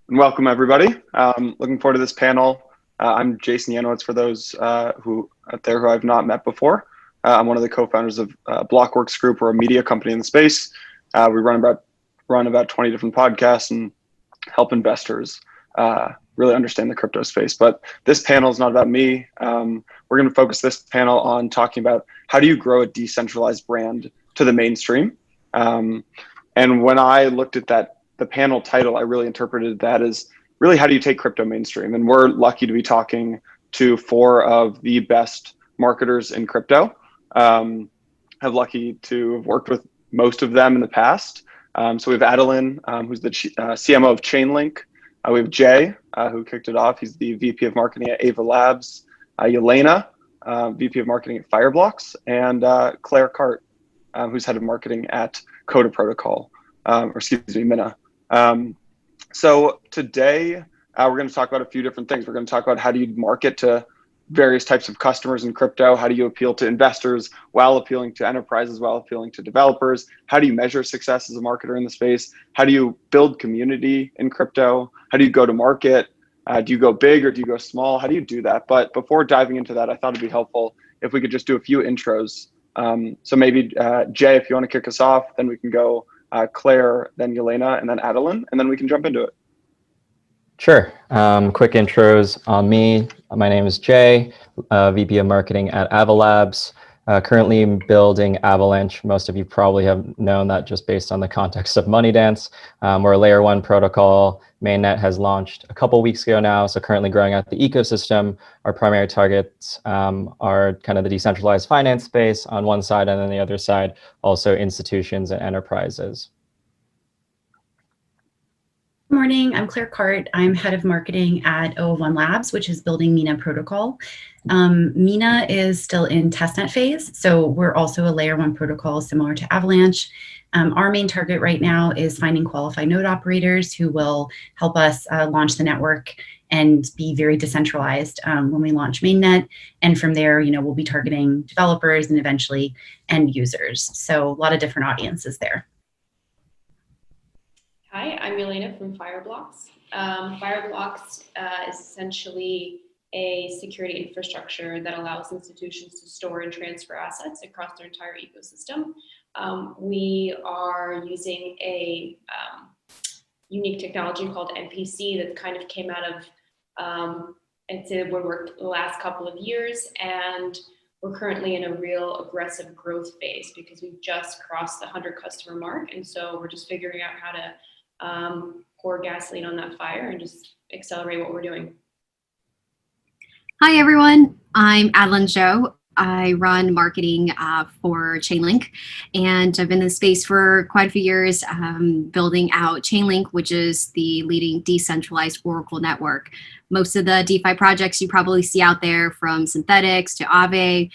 And welcome everybody. Looking forward to this panel. I'm Jason Yanowitz for those who out there who I've not met before. I'm one of the co-founders of Blockworks Group. We're a media company in the space. We run about 20 different podcasts and help investors really understand the crypto space. But this panel is not about me. We're going to focus this panel on talking about how do you grow a decentralized brand to the mainstream. And when I looked at the panel title, I really interpreted that as really how do you take crypto mainstream? And we're lucky to be talking to four of the best marketers in crypto. I'm lucky to have worked with most of them in the past. So we have Adelyn, who's the CMO of Chainlink. We have Jay, who kicked it off. He's the VP of Marketing at Ava Labs. Yelena, VP of Marketing at Fireblocks, and Kart, who's head of marketing at Coda Protocol, Mina. So today we're going to talk about a few different things. We're going to talk about how do you market to various types of customers in crypto? How do you appeal to investors while appealing to enterprises, while appealing to developers? How do you measure success as a marketer in the space? How do you build community in crypto? How do you go to market? Do you go big or do you go small? How do you do that? But before diving into that, I thought it'd be helpful if we could just do a few intros. So maybe Jay, if you want to kick us off, then we can go Claire, then Yelena, and then Adelyn, and then we can jump into it. Sure. Quick intros on me. My name is Jay, VP of Marketing at Ava Labs. Currently building Avalanche. Most of you probably have known that just based on the context of MoneyDance. We're a layer 1 protocol. Mainnet has launched a couple weeks ago now, so currently growing out the ecosystem. Our primary targets are kind of the decentralized finance space on one side, and then the other side, also institutions and enterprises. Good morning, I'm Kart. I'm head of marketing at 001 Labs, which is building Mina protocol. Mina is still in testnet phase, so we're also a layer 1 protocol similar to Avalanche. Our main target right now is finding qualified node operators who will help us launch the network and be very decentralized when we launch mainnet. And from there, we'll be targeting developers and eventually end users. So a lot of different audiences there. Hi, I'm Yelena from Fireblocks. Fireblocks is essentially a security infrastructure that allows institutions to store and transfer assets across their entire ecosystem. We are using a unique technology called MPC that kind of came out of, I'd say, we worked the last couple of years, and we're currently in a real aggressive growth phase because we've just crossed the 100 customer mark, and so we're just figuring out how to pour gasoline on that fire and just accelerate what we're doing. Hi everyone, I'm Adelyn Zhou. I run marketing for Chainlink, and I've been in the space for quite a few years, building out Chainlink, which is the leading decentralized Oracle network. Most of the DeFi projects you probably see out there, from Synthetics to Aave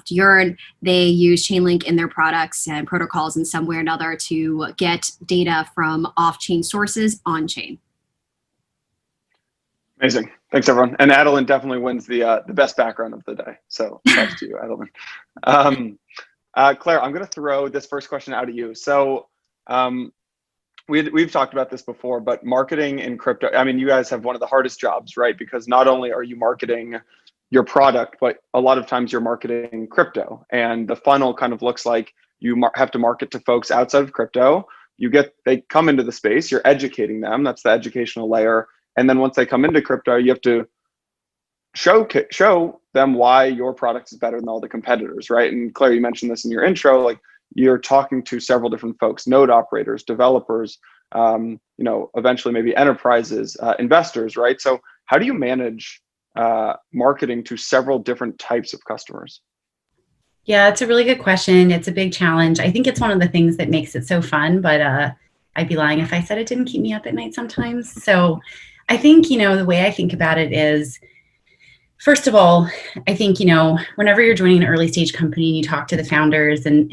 to Yearn, they use Chainlink in their products and protocols in some way or another to get data from off-chain sources on-chain. Amazing. Thanks, everyone. And Adelyn definitely wins the best background of the day. So thanks to you, Adelyn. Claire, I'm going to throw this first question out at you. So we've talked about this before, but marketing in crypto, I mean, you guys have one of the hardest jobs, right? Because not only are you marketing your product, but a lot of times you're marketing crypto. And the funnel kind of looks like you have to market to folks outside of crypto. They come into the space, you're educating them. That's the educational layer. And then once they come into crypto, you have to show them why your product is better than all the competitors, right? And Claire, you mentioned this in your intro, like you're talking to several different folks, node operators, developers, eventually maybe enterprises, investors, right? So how do you manage marketing to several different types of customers? Yeah, it's a really good question. It's a big challenge. I think it's one of the things that makes it so fun, but I'd be lying if I said it didn't keep me up at night sometimes. So I think, the way I think about it is, first of all, I think, whenever you're joining an early stage company and you talk to the founders and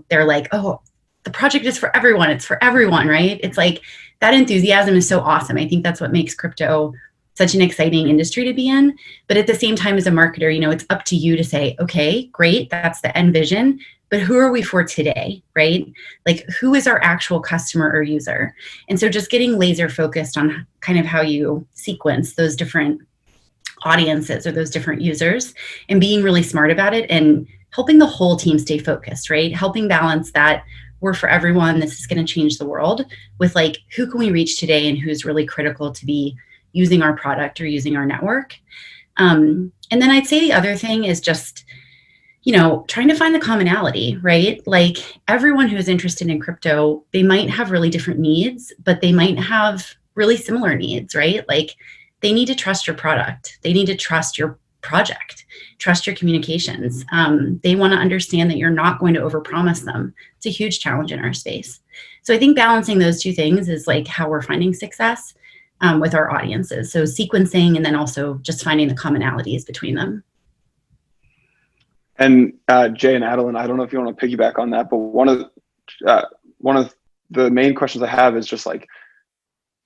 they're like, oh, the project is for everyone. It's for everyone, right? It's like that enthusiasm is so awesome. I think that's what makes crypto such an exciting industry to be in. But at the same time, as a marketer, it's up to you to say, okay, great, that's the end vision. but who are we for today, right? Like, who is our actual customer or user? And so just getting laser focused on kind of how you sequence those different audiences or those different users and being really smart about it and helping the whole team stay focused, right? Helping balance that we're for everyone, this is going to change the world, with like, who can we reach today and who's really critical to be using our product or using our network. And then I'd say the other thing is just, trying to find the commonality, right? Like, everyone who's interested in crypto, they might have really different needs, but they might have really similar needs, right? Like, they need to trust your product. They need to trust your project, trust your communications. They want to understand that you're not going to overpromise them. It's a huge challenge in our space. So I think balancing those two things is like how we're finding success with our audiences. So sequencing, and then also just finding the commonalities between them. And Jay and Adelyn, I don't know if you want to piggyback on that, but one of the main questions I have is just like,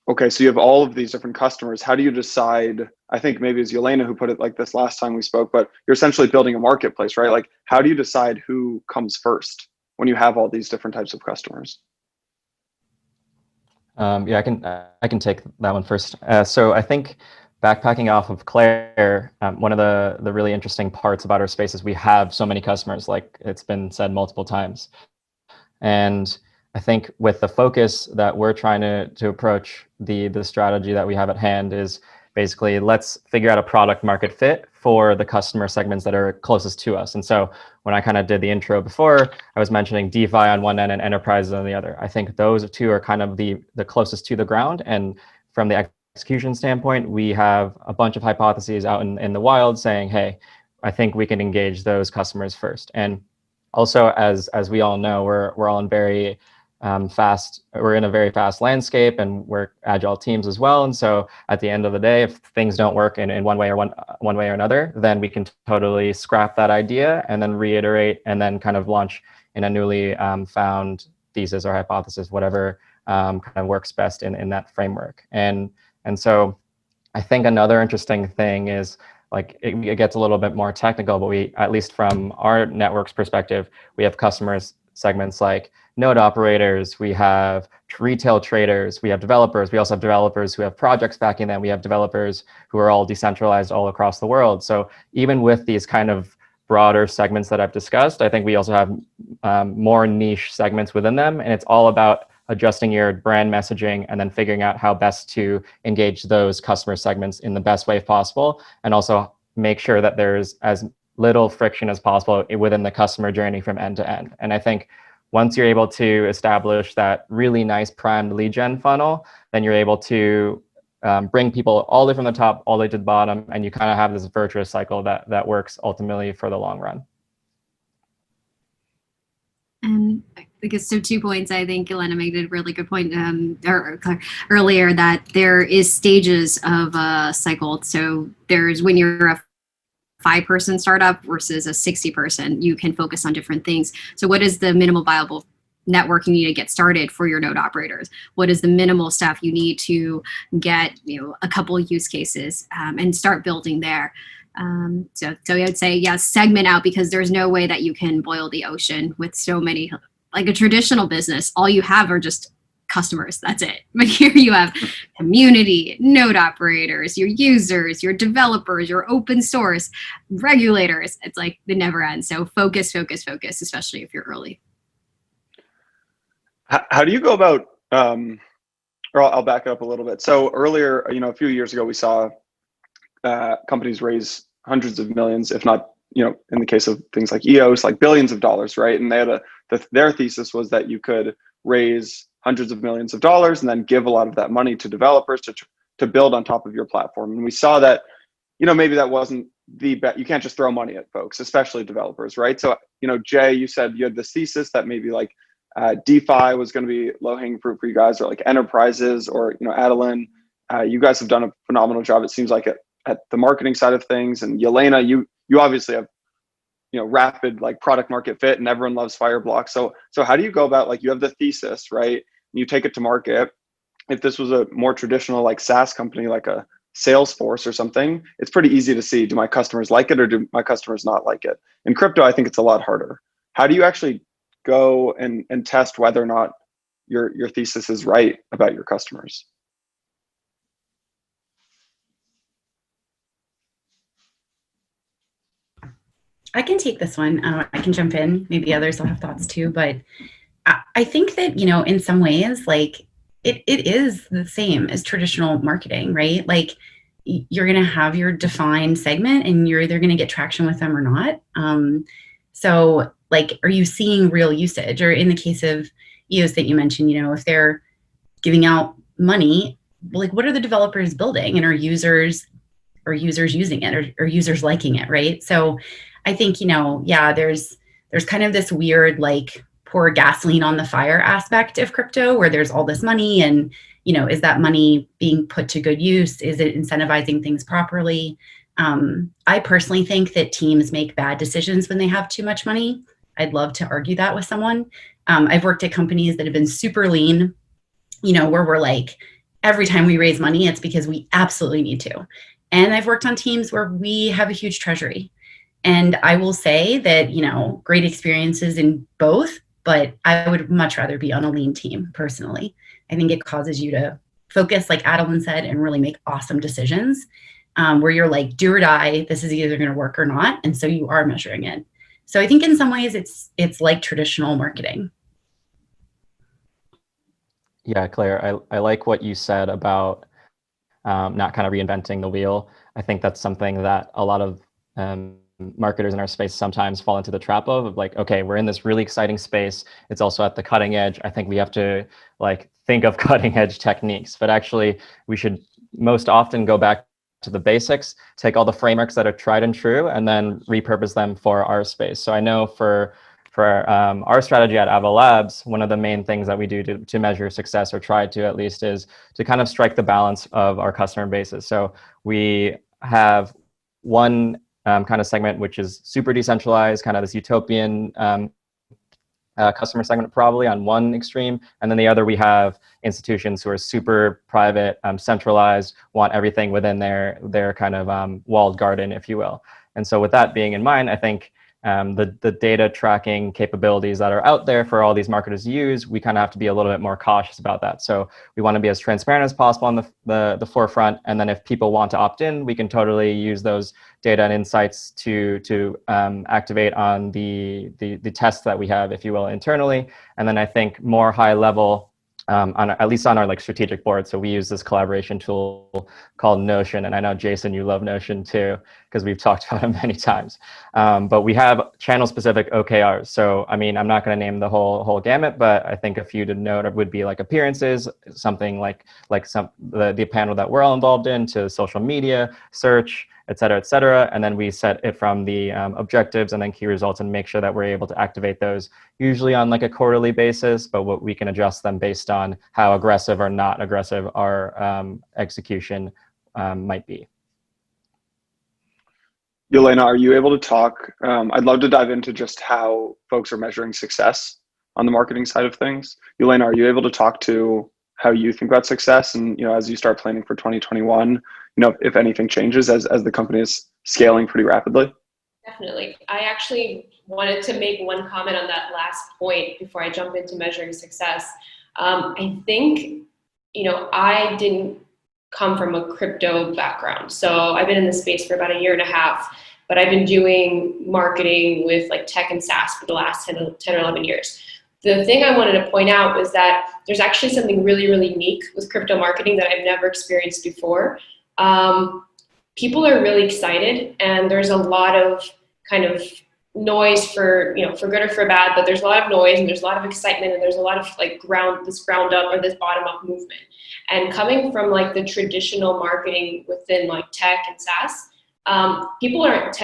okay, so you have all of these different customers. How do you decide? I think maybe it's Yelena who put it like this last time we spoke, but you're essentially building a marketplace, right? Like, how do you decide who comes first when you have all these different types of customers? Yeah, I can take that one first. So I think backpacking off of Claire, one of the really interesting parts about our space is we have so many customers, like it's been said multiple times. And I think with the focus that we're trying to approach, the strategy that we have at hand is basically, let's figure out a product market fit for the customer segments that are closest to us. And so when I kind of did the intro before, I was mentioning DeFi on one end and enterprises on the other. I think those two are kind of the closest to the ground. And from the execution standpoint, we have a bunch of hypotheses out in the wild saying, hey, I think we can engage those customers first. And also, as we all know, we're all in very we're in a very fast landscape, and we're agile teams as well. And so at the end of the day, if things don't work in one way or another, then we can totally scrap that idea and then reiterate and then kind of launch in a newly found thesis or hypothesis, whatever kind of works best in that framework. And so I think another interesting thing is, like, it gets a little bit more technical, but we, at least from our network's perspective, we have customers segments like node operators, we have retail traders, we have developers, we also have developers who have projects backing them, we have developers who are all decentralized all across the world. So even with these kind of broader segments that I've discussed, I think we also have more niche segments within them, and it's all about adjusting your brand messaging and then figuring out how best to engage those customer segments in the best way possible, and also make sure that there's as little friction as possible within the customer journey from end to end. And I think once you're able to establish that really nice primed lead gen funnel, then you're able to bring people all the way from the top all the way to the bottom, and you kind of have this virtuous cycle that works ultimately for the long run. And I guess so 2 points. I think Yelena made a really good point earlier, that there is stages of a cycle. So there's when you're a 5-person startup versus a 60-person, you can focus on different things. So what is the minimal viable network you need to get started for your node operators? What is the minimal stuff you need to get, a couple of use cases and start building there? So I would say, yes, segment out, because there's no way that you can boil the ocean with so many. Like a traditional business, all you have are just customers, that's it. But here you have community, node operators, your users, your developers, your open source, regulators. It's like it never ends. So focus, especially if you're early. How do you go about, or I'll back up a little bit. So earlier, a few years ago, we saw companies raise hundreds of millions, if not, in the case of things like EOS, like billions of dollars, right? And they had their thesis was that you could raise hundreds of millions of dollars and then give a lot of that money to developers to build on top of your platform. And we saw that, maybe that wasn't the best. You can't just throw money at folks, especially developers, right? So, Jay, you said you had this thesis that maybe like DeFi was going to be low-hanging fruit for you guys, or like enterprises, or, Adelyn, you guys have done a phenomenal job, it seems like, at the marketing side of things. And Yelena, you obviously have, rapid like product market fit, and everyone loves Fireblocks. So how do you go about, like, you have the thesis, right? You take it to market. If this was a more traditional like SaaS company, like a Salesforce or something, it's pretty easy to see, do my customers like it or do my customers not like it? In crypto, I think it's a lot harder. how do you actually go and test whether or not your thesis is right about your customers? I can take this one. I can jump in. Maybe others will have thoughts too. But I think that, in some ways, like it is the same as traditional marketing, right? Like you're going to have your defined segment and you're either going to get traction with them or not. So like, are you seeing real usage? Or in the case of EOS that you mentioned, if they're giving out money, like what are the developers building, and are users using it, or users liking it, right? So I think, there's kind of this weird, like, pour gasoline on the fire aspect of crypto where there's all this money and, is that money being put to good use? Is it incentivizing things properly? I personally think that teams make bad decisions when they have too much money. I'd love to argue that with someone. I've worked at companies that have been super lean, where we're like, every time we raise money, it's because we absolutely need to. And I've worked on teams where we have a huge treasury. And I will say that, great experiences in both, but I would much rather be on a lean team personally. I think it causes you to focus, like Adelyn said, and really make awesome decisions where you're like, do or die, this is either going to work or not. And so you are measuring it. So I think in some ways it's like traditional marketing. Yeah, Claire, I like what you said about not kind of reinventing the wheel. I think that's something that a lot of marketers in our space sometimes fall into the trap of like, okay, we're in this really exciting space. It's also at the cutting edge. I think we have to like think of cutting edge techniques, but actually we should most often go back to the basics, take all the frameworks that are tried and true, and then repurpose them for our space. So I know for our strategy at Avalabs, one of the main things that we do to measure success, or try to at least, is to kind of strike the balance of our customer bases. So we have one kind of segment which is super decentralized, kind of this utopian customer segment probably on one extreme, and then the other we have institutions who are super private, centralized, want everything within their kind of walled garden, if you will. And so with that being in mind, I think the data tracking capabilities that are out there for all these marketers to use, we kind of have to be a little bit more cautious about that. So we want to be as transparent as possible on the forefront, and then if people want to opt in, we can totally use those data and insights to activate on the tests that we have, if you will, internally. And then I think more high level, at least on our like strategic board. So we use this collaboration tool called Notion, and I know Jason, you love Notion too, because we've talked about it many times. But we have channel-specific OKRs. So I mean, I'm not going to name the whole gamut, but I think a few to note would be like appearances, something like the panel that we're all involved in, to social media, search, et cetera, and then we set it from the objectives and then key results and make sure that we're able to activate those, usually on like a quarterly basis, but what we can adjust them based on how aggressive or not aggressive our execution might be. Yelena, are you able to talk? I'd love to dive into just how folks are measuring success on the marketing side of things. Yelena, are you able to talk to how you think about success, and as you start planning for 2021, if anything changes as the company is scaling pretty rapidly? Definitely. I actually wanted to make one comment on that last point before I jump into measuring success. I think, I didn't come from a crypto background. So I've been in this space for about 1.5 years, but I've been doing marketing with like tech and SaaS for the last 10 or 11 years. The thing I wanted to point out was that there's actually something really, really unique with crypto marketing that I've never experienced before. People are really excited, and there's a lot of kind of noise for good or for bad, but there's a lot of noise and there's a lot of excitement and there's a lot of like ground up or this bottom up movement. And coming from like the traditional marketing within like tech and SaaS, people aren't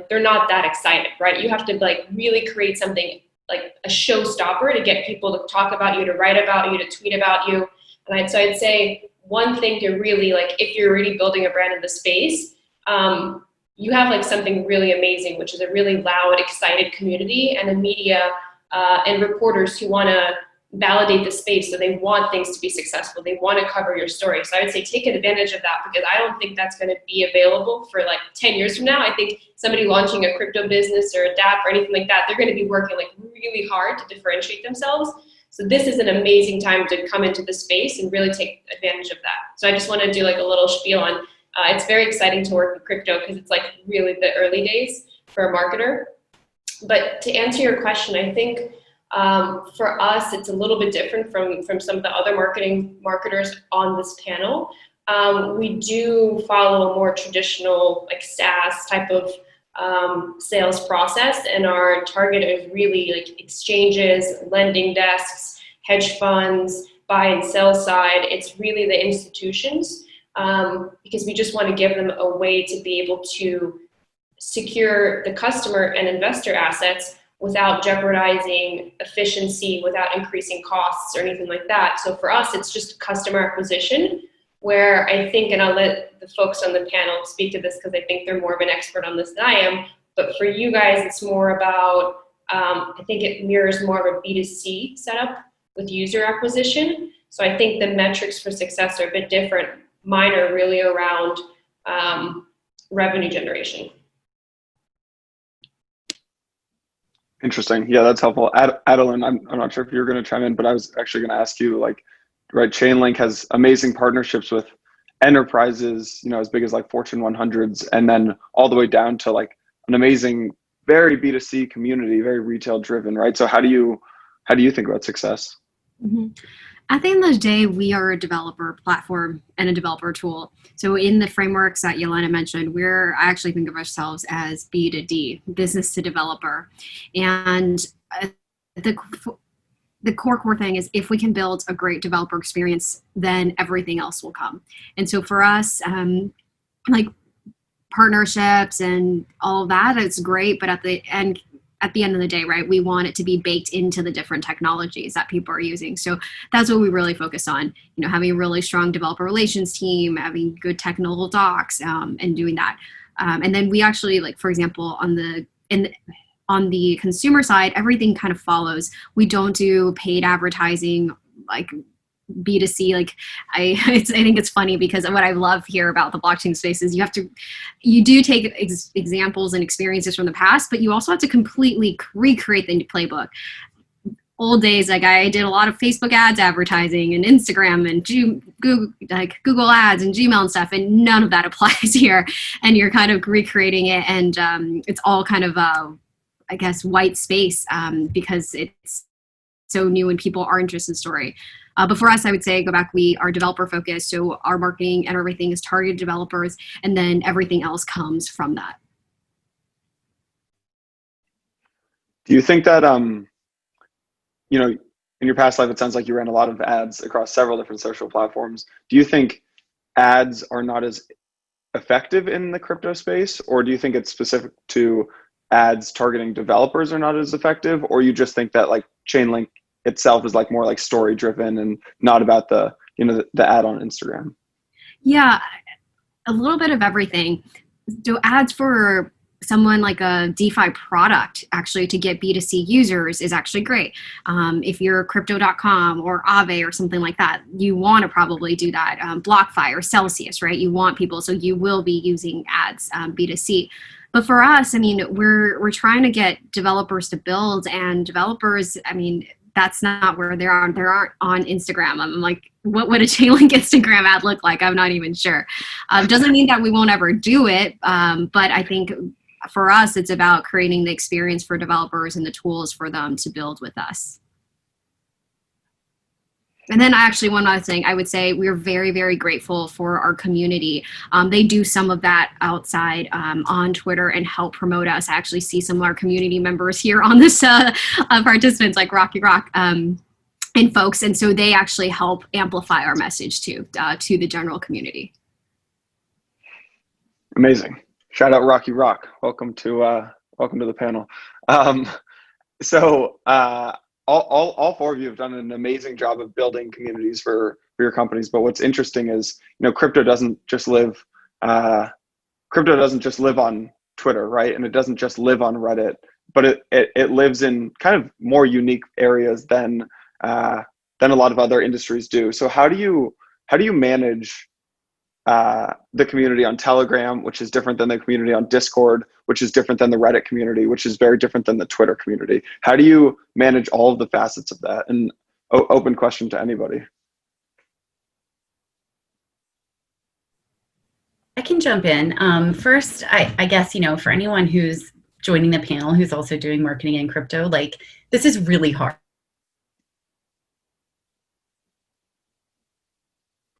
they're not that excited, right? You have to like really create something like a showstopper to get people to talk about you, to write about you, to tweet about you. And so I'd say one thing to really, like, if you're already building a brand in the space, you have like something really amazing, which is a really loud, excited community and a media and reporters who want to validate the space. So they want things to be successful. They want to cover your story. So I would say take advantage of that, because I don't think that's going to be available for like 10 years from now. I think somebody launching a crypto business or a DApp or anything like that, they're going to be working like really hard to differentiate themselves. So this is an amazing time to come into the space and really take advantage of that. So I just want to do like a little spiel on, it's very exciting to work with crypto because it's like really the early days for a marketer. But to answer your question, I think for us, it's a little bit different from some of the other marketers on this panel. We do follow a more traditional like SaaS type of sales process, and our target is really like exchanges, lending desks, hedge funds, buy and sell side. It's really the institutions, because we just want to give them a way to be able to secure the customer and investor assets without jeopardizing efficiency, without increasing costs or anything like that. So for us, it's just customer acquisition, where I think, and I'll let the folks on the panel speak to this because I think they're more of an expert on this than I am, but for you guys, it's more about, I think it mirrors more of a B2C setup with user acquisition. So I think the metrics for success are a bit different. Mine are really around revenue generation. Interesting. Yeah, that's helpful. Adelyn, I'm not sure if you're going to chime in, but I was actually going to ask you, like, right, Chainlink has amazing partnerships with enterprises, you know, as big as like Fortune 100s, and then all the way down to like an amazing, very B2C community, very retail driven, right? So how do you think about success? Mm-hmm. At the end of the day, we are a developer platform and a developer tool. So in the frameworks that Yelena mentioned, I actually think of ourselves as B2D, business to developer. And the core thing is, if we can build a great developer experience, then everything else will come. And so for us, like partnerships and all of that, it's great, but at the end of the day, right, we want it to be baked into the different technologies that people are using. So that's what we really focus on, you know, having a really strong developer relations team, having good technical docs, and doing that. And then we actually, like, for example, on the consumer side, everything kind of follows. We don't do paid advertising like B2C. Like I think it's funny, because what I love here about the blockchain space is you do take examples and experiences from the past, but you also have to completely recreate the playbook. Old days, like I did a lot of Facebook ads advertising and Instagram and Google ads and Gmail and stuff, and none of that applies here. And you're kind of recreating it, and it's all kind of I guess white space, because it's so new and people are interested in the story. But for us, I would say, go back, we are developer focused. So our marketing and everything is targeted developers, and then everything else comes from that. Do you think that, you know, in your past life, it sounds like you ran a lot of ads across several different social platforms. Do you think ads are not as effective in the crypto space, or do you think it's specific to ads targeting developers are not as effective, or you just think that like Chainlink itself is like more like story driven and not about the, you know, the ad on Instagram? Yeah, a little bit of everything. So ads for someone like a DeFi product, actually, to get B2C users is actually great. If you're crypto.com or Aave or something like that, you want to probably do that. BlockFi or Celsius, right? You want people, so you will be using ads B2C. But for us, I mean, we're trying to get developers to build, and developers, I mean, that's not where they aren't on Instagram. I'm like, what would a Chainlink Instagram ad look like? I'm not even sure. Doesn't mean that we won't ever do it, but I think for us, it's about creating the experience for developers and the tools for them to build with us. And then actually, one other thing, I would say we're very, very grateful for our community. They do some of that outside on Twitter and help promote us. I actually see some of our community members here on this participants, like Rocky Rock and folks. And so they actually help amplify our message to the general community. Amazing. Shout out Rocky Rock. Welcome to the panel. All four of you have done an amazing job of building communities for your companies. But what's interesting is, you know, crypto doesn't just live on Twitter, right? And it doesn't just live on Reddit, but it lives in kind of more unique areas than than a lot of other industries do. So how do you manage the community on Telegram, which is different than the community on Discord, which is different than the Reddit community, which is very different than the Twitter community? How do you manage all of the facets of that? And open question to anybody. I can jump in. First, I guess, for anyone who's joining the panel, who's also doing marketing in crypto, like, this is really hard.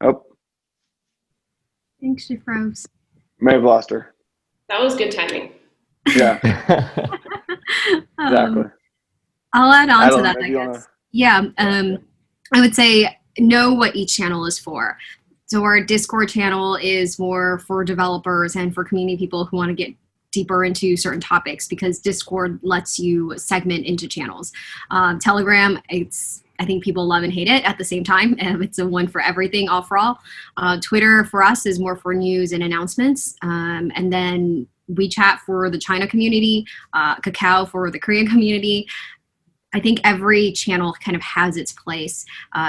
Oh. Thanks, she froze. May have lost her. That was good timing. Yeah. Exactly. I'll add on to Adelyn, that, I maybe you guess. wanna- Yeah, I would say know what each channel is for. So our Discord channel is more for developers and for community people who want to get deeper into certain topics, because Discord lets you segment into channels. Telegram, I think people love and hate it at the same time. It's a one for everything, all for all. Twitter for us is more for news and announcements. And then WeChat for the China community, Kakao for the Korean community. I think every channel kind of has its place.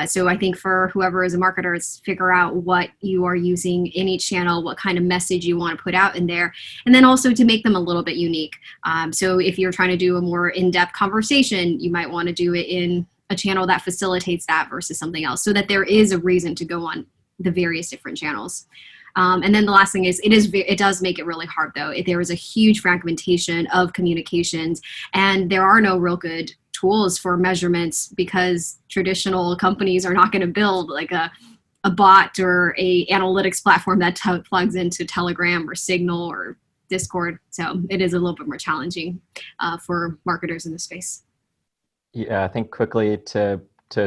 So I think for whoever is a marketer, it's figure out what you are using in each channel, what kind of message you want to put out in there, and then also to make them a little bit unique. So if you're trying to do a more in-depth conversation, you might want to do it in a channel that facilitates that versus something else, so that there is a reason to go on the various different channels. And then the last thing is, it does make it really hard, though. There is a huge fragmentation of communications, and there are no real good tools for measurements, because traditional companies are not going to build like a bot or a analytics platform that plugs into Telegram or Signal or Discord. So it is a little bit more challenging for marketers in the space. Yeah, I think quickly to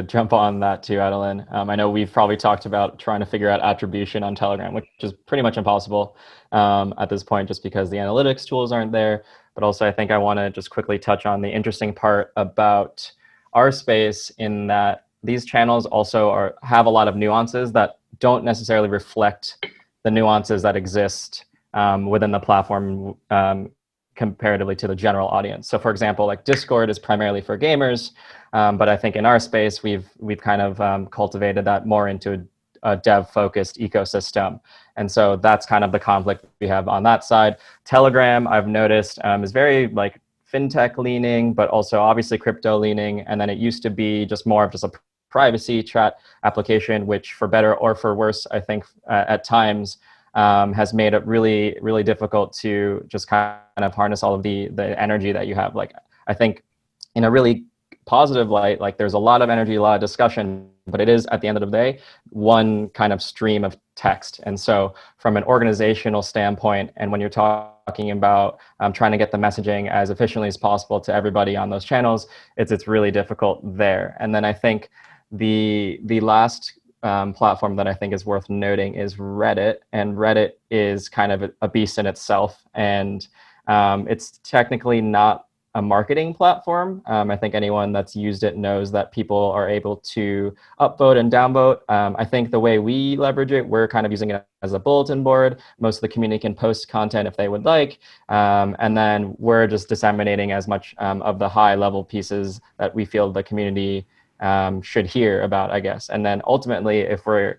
jump on that too, Adelyn. I know we've probably talked about trying to figure out attribution on Telegram, which is pretty much impossible at this point, just because the analytics tools aren't there. But also, I think I want to just quickly touch on the interesting part about our space, in that these channels also have a lot of nuances that don't necessarily reflect the nuances that exist within the platform comparatively to the general audience. So for example, like Discord is primarily for gamers, but I think in our space, we've kind of cultivated that more into a dev-focused ecosystem. And so that's kind of the conflict we have on that side. Telegram, I've noticed, is very like fintech leaning, but also obviously crypto leaning. And then it used to be just more of just a privacy chat application, which for better or for worse, I think at times has made it really, really difficult to just kind of harness all of the energy that you have. Like, I think in a really positive light, like there's a lot of energy, a lot of discussion, but it is at the end of the day, one kind of stream of text. And so from an organizational standpoint, and when you're talking about trying to get the messaging as efficiently as possible to everybody on those channels, it's really difficult there. And then I think the last platform that I think is worth noting is Reddit. And Reddit is kind of a beast in itself. And it's technically not a marketing platform. I think anyone that's used it knows that people are able to upvote and downvote. I think the way we leverage it, we're kind of using it as a bulletin board. Most of the community can post content if they would like. And then we're just disseminating as much of the high level pieces that we feel the community should hear about, I guess. And then ultimately, if we're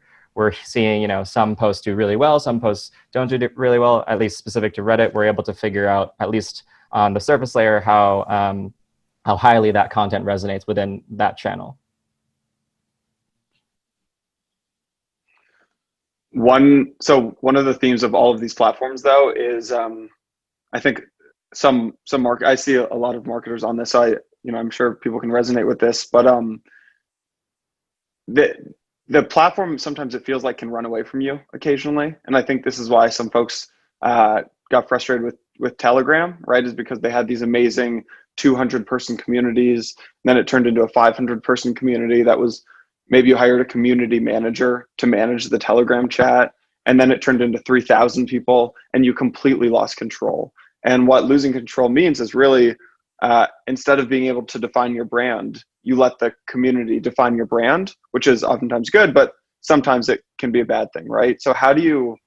seeing, some posts do really well, some posts don't do really well, at least specific to Reddit, we're able to figure out, at least on the surface layer, how highly that content resonates within that channel. One of the themes of all of these platforms, though, is I think I see a lot of marketers on this, so I'm sure people can resonate with this, but the platform, sometimes it feels like, can run away from you occasionally, and I think this is why some folks got frustrated with Telegram, right? Is because they had these amazing 200-person communities, and then it turned into a 500-person community that was, maybe you hired a community manager to manage the Telegram chat, and then it turned into 3,000 people, and you completely lost control. And what losing control means is really, instead of being able to define your brand, you let the community define your brand, which is oftentimes good, but sometimes it can be a bad thing, right? So how do you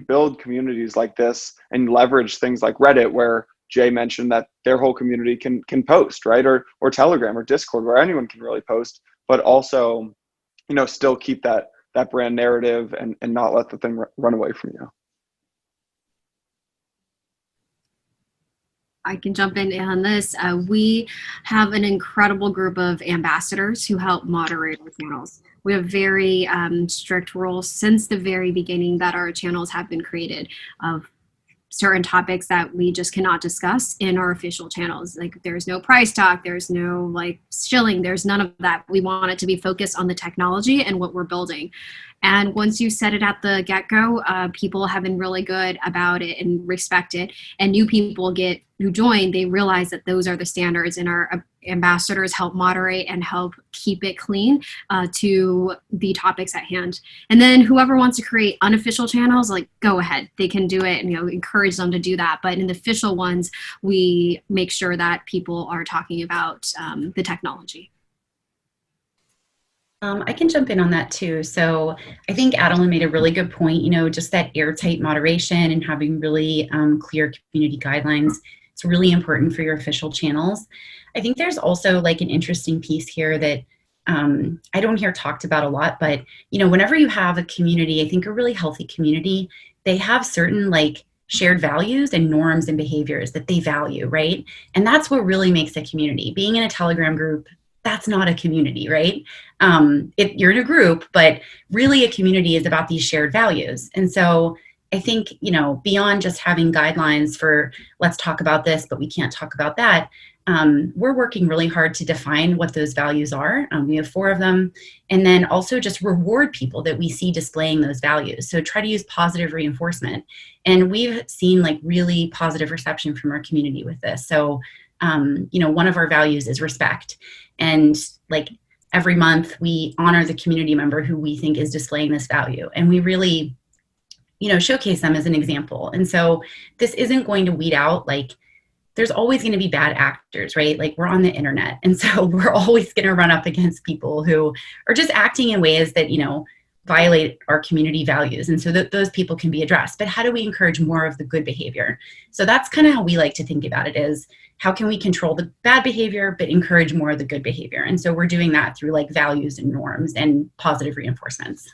build communities like this and leverage things like Reddit, where Jay mentioned that their whole community can post, right? Or Telegram or Discord, where anyone can really post, but also, still keep that brand narrative and not let the thing run away from you. I can jump in on this. We have an incredible group of ambassadors who help moderate our channels. We have very strict rules since the very beginning that our channels have been created of certain topics that we just cannot discuss in our official channels. Like there's no price talk, there's no like shilling, there's none of that. We want it to be focused on the technology and what we're building. And once you set it at the get-go, people have been really good about it and respect it. And new people who join, they realize that those are the standards, and our ambassadors help moderate and help keep it clean to the topics at hand. And then whoever wants to create unofficial channels, like go ahead, they can do it, and encourage them to do that. But in the official ones, we make sure that people are talking about the technology. I can jump in on that too. So I think Adelyn made a really good point, just that airtight moderation and having really clear community guidelines. It's really important for your official channels. I think there's also like an interesting piece here that I don't hear talked about a lot, but whenever you have a community, I think a really healthy community, they have certain like shared values and norms and behaviors that they value, right? And that's what really makes a community. Being in a Telegram group, that's not a community, right? You're in a group, but really a community is about these shared values. And so I think, beyond just having guidelines for let's talk about this, but we can't talk about that, we're working really hard to define what those values are. We have 4 of them. And then also just reward people that we see displaying those values. So try to use positive reinforcement. And we've seen like really positive reception from our community with this. So, one of our values is respect. And like every month we honor the community member who we think is displaying this value. And we really, showcase them as an example. And so this isn't going to weed out, like there's always going to be bad actors, right? Like we're on the internet. And so we're always going to run up against people who are just acting in ways that, violate our community values. And so that those people can be addressed. But how do we encourage more of the good behavior? So that's kind of how we like to think about it, is how can we control the bad behavior, but encourage more of the good behavior? And so we're doing that through like values and norms and positive reinforcements.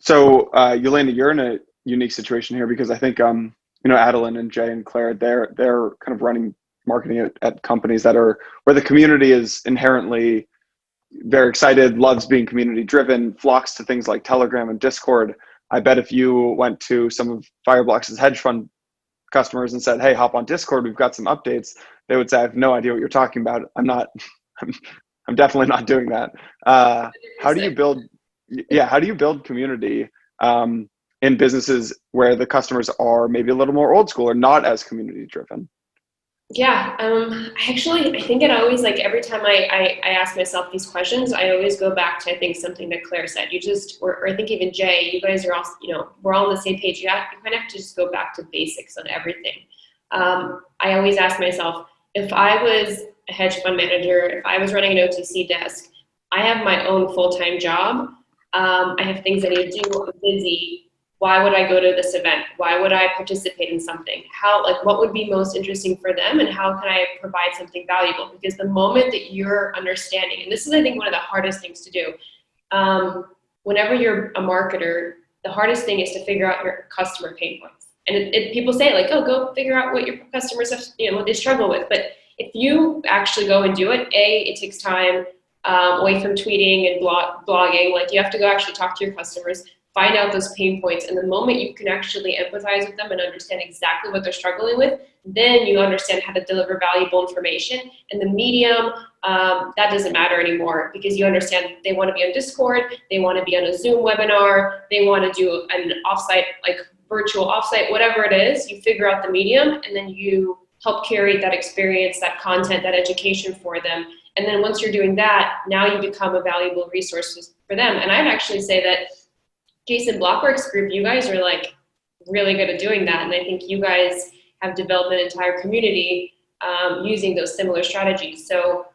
So Yelena, you're in a unique situation here because I think, Adelyn and Jay and Claire, they're kind of running marketing at companies that are where the community is inherently very excited, loves being community driven, flocks to things like Telegram and Discord. I bet if you went to some of Fireblocks' hedge fund customers and said, hey, hop on Discord, we've got some updates, they would say, I have no idea what you're talking about. I'm definitely not doing that. How do you build community in businesses where the customers are maybe a little more old school or not as community driven? Yeah, I think it always, like every time I ask myself these questions, I always go back to, I think, something that Claire said. Or I think even Jay, you guys are all, we're all on the same page. You kind of have to just go back to basics on everything. I always ask myself, if I was a hedge fund manager, if I was running an OTC desk, I have my own full-time job. I have things I need to do. I'm busy. Why would I go to this event? Why would I participate in something? What would be most interesting for them, and how can I provide something valuable? Because the moment that you're understanding, and this is, I think, one of the hardest things to do, whenever you're a marketer, the hardest thing is to figure out your customer pain points. And people say like, oh, go figure out what your customers have, what they struggle with. But if you actually go and do it, it takes time away from tweeting and blogging. Like you have to go actually talk to your customers, find out those pain points. And the moment you can actually empathize with them and understand exactly what they're struggling with, then you understand how to deliver valuable information. And the medium, that doesn't matter anymore, because you understand they want to be on Discord, they want to be on a Zoom webinar, they want to do an offsite, like virtual offsite, whatever it is. You figure out the medium, and then you help curate that experience, that content, that education for them. And then once you're doing that, now you become a valuable resource for them. And I'd actually say that Jason Blockworks group, you guys are like really good at doing that. And I think you guys have developed an entire community using those similar strategies. So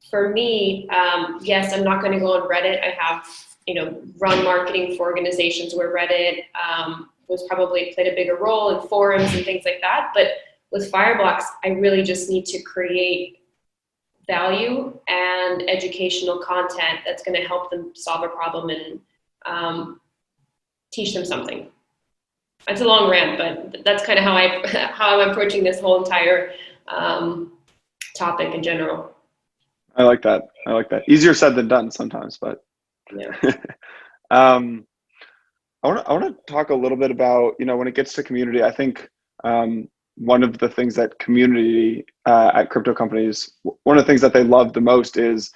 for me, yes, I'm not going to go on Reddit. I have, run marketing for organizations where Reddit was probably played a bigger role in forums and things like that. But with Fireblocks, I really just need to create value and educational content that's going to help them solve a problem and teach them something. It's a long rant, but that's kind of how I'm approaching this whole entire topic in general. I like that. Easier said than done sometimes, but yeah. I want to talk a little bit about, when it gets to community. I think one of the things that community at crypto companies, one of the things that they love the most is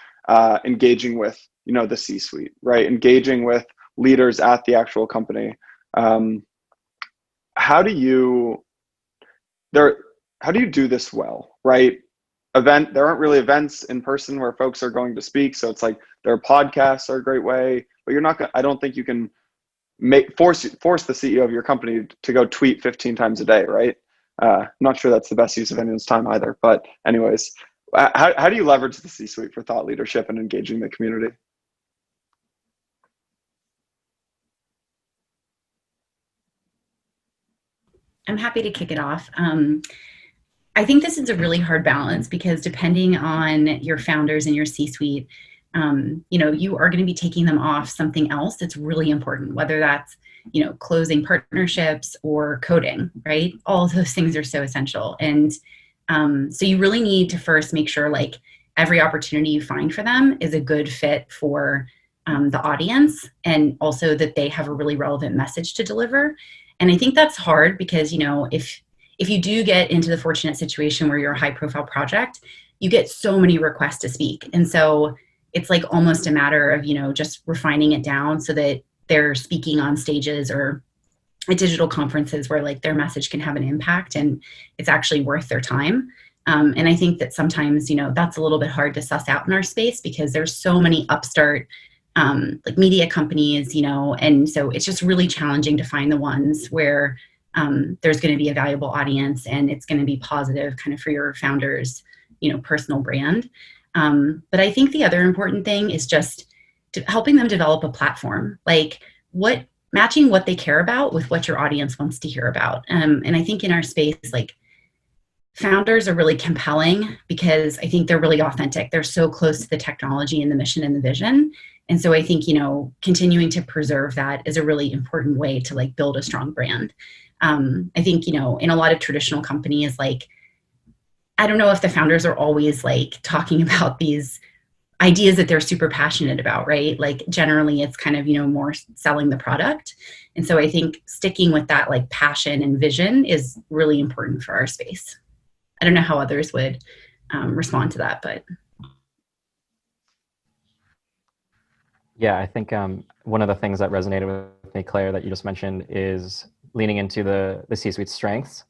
engaging with, the C-suite, right? Engaging with leaders at the actual company. How do you do this well, right? There aren't really events in person where folks are going to speak. So it's like their podcasts are a great way, but I don't think you can force the CEO of your company to go tweet 15 times a day, right? Not sure that's the best use of anyone's time either. But anyways, how do you leverage the C-suite for thought leadership and engaging the community? I'm happy to kick it off. I think this is a really hard balance because depending on your founders and your C-suite, you are going to be taking them off something else that's really important, whether that's, closing partnerships or coding, right? All of those things are so essential. And so you really need to first make sure like every opportunity you find for them is a good fit for the audience, and also that they have a really relevant message to deliver. And I think that's hard because, if you do get into the fortunate situation where you're a high profile project, you get so many requests to speak. And so it's like almost a matter of, just refining it down so that they're speaking on stages or at digital conferences where like their message can have an impact and it's actually worth their time. And I think that sometimes, that's a little bit hard to suss out in our space because there's so many upstart like media companies, and so it's just really challenging to find the ones where there's going to be a valuable audience and it's going to be positive kind of for your founders, personal brand. But I think the other important thing is just helping them develop a platform, like matching what they care about with what your audience wants to hear about. And I think in our space, like founders are really compelling because I think they're really authentic. They're so close to the technology and the mission and the vision. And so I think, continuing to preserve that is a really important way to like build a strong brand. I think, in a lot of traditional companies, like, I don't know if the founders are always like talking about these ideas that they're super passionate about, right? Like generally it's kind of, more selling the product. And so I think sticking with that like passion and vision is really important for our space. I don't know how others would respond to that, but. Yeah, I think one of the things that resonated with me, Claire, that you just mentioned is leaning into the C-suite strengths.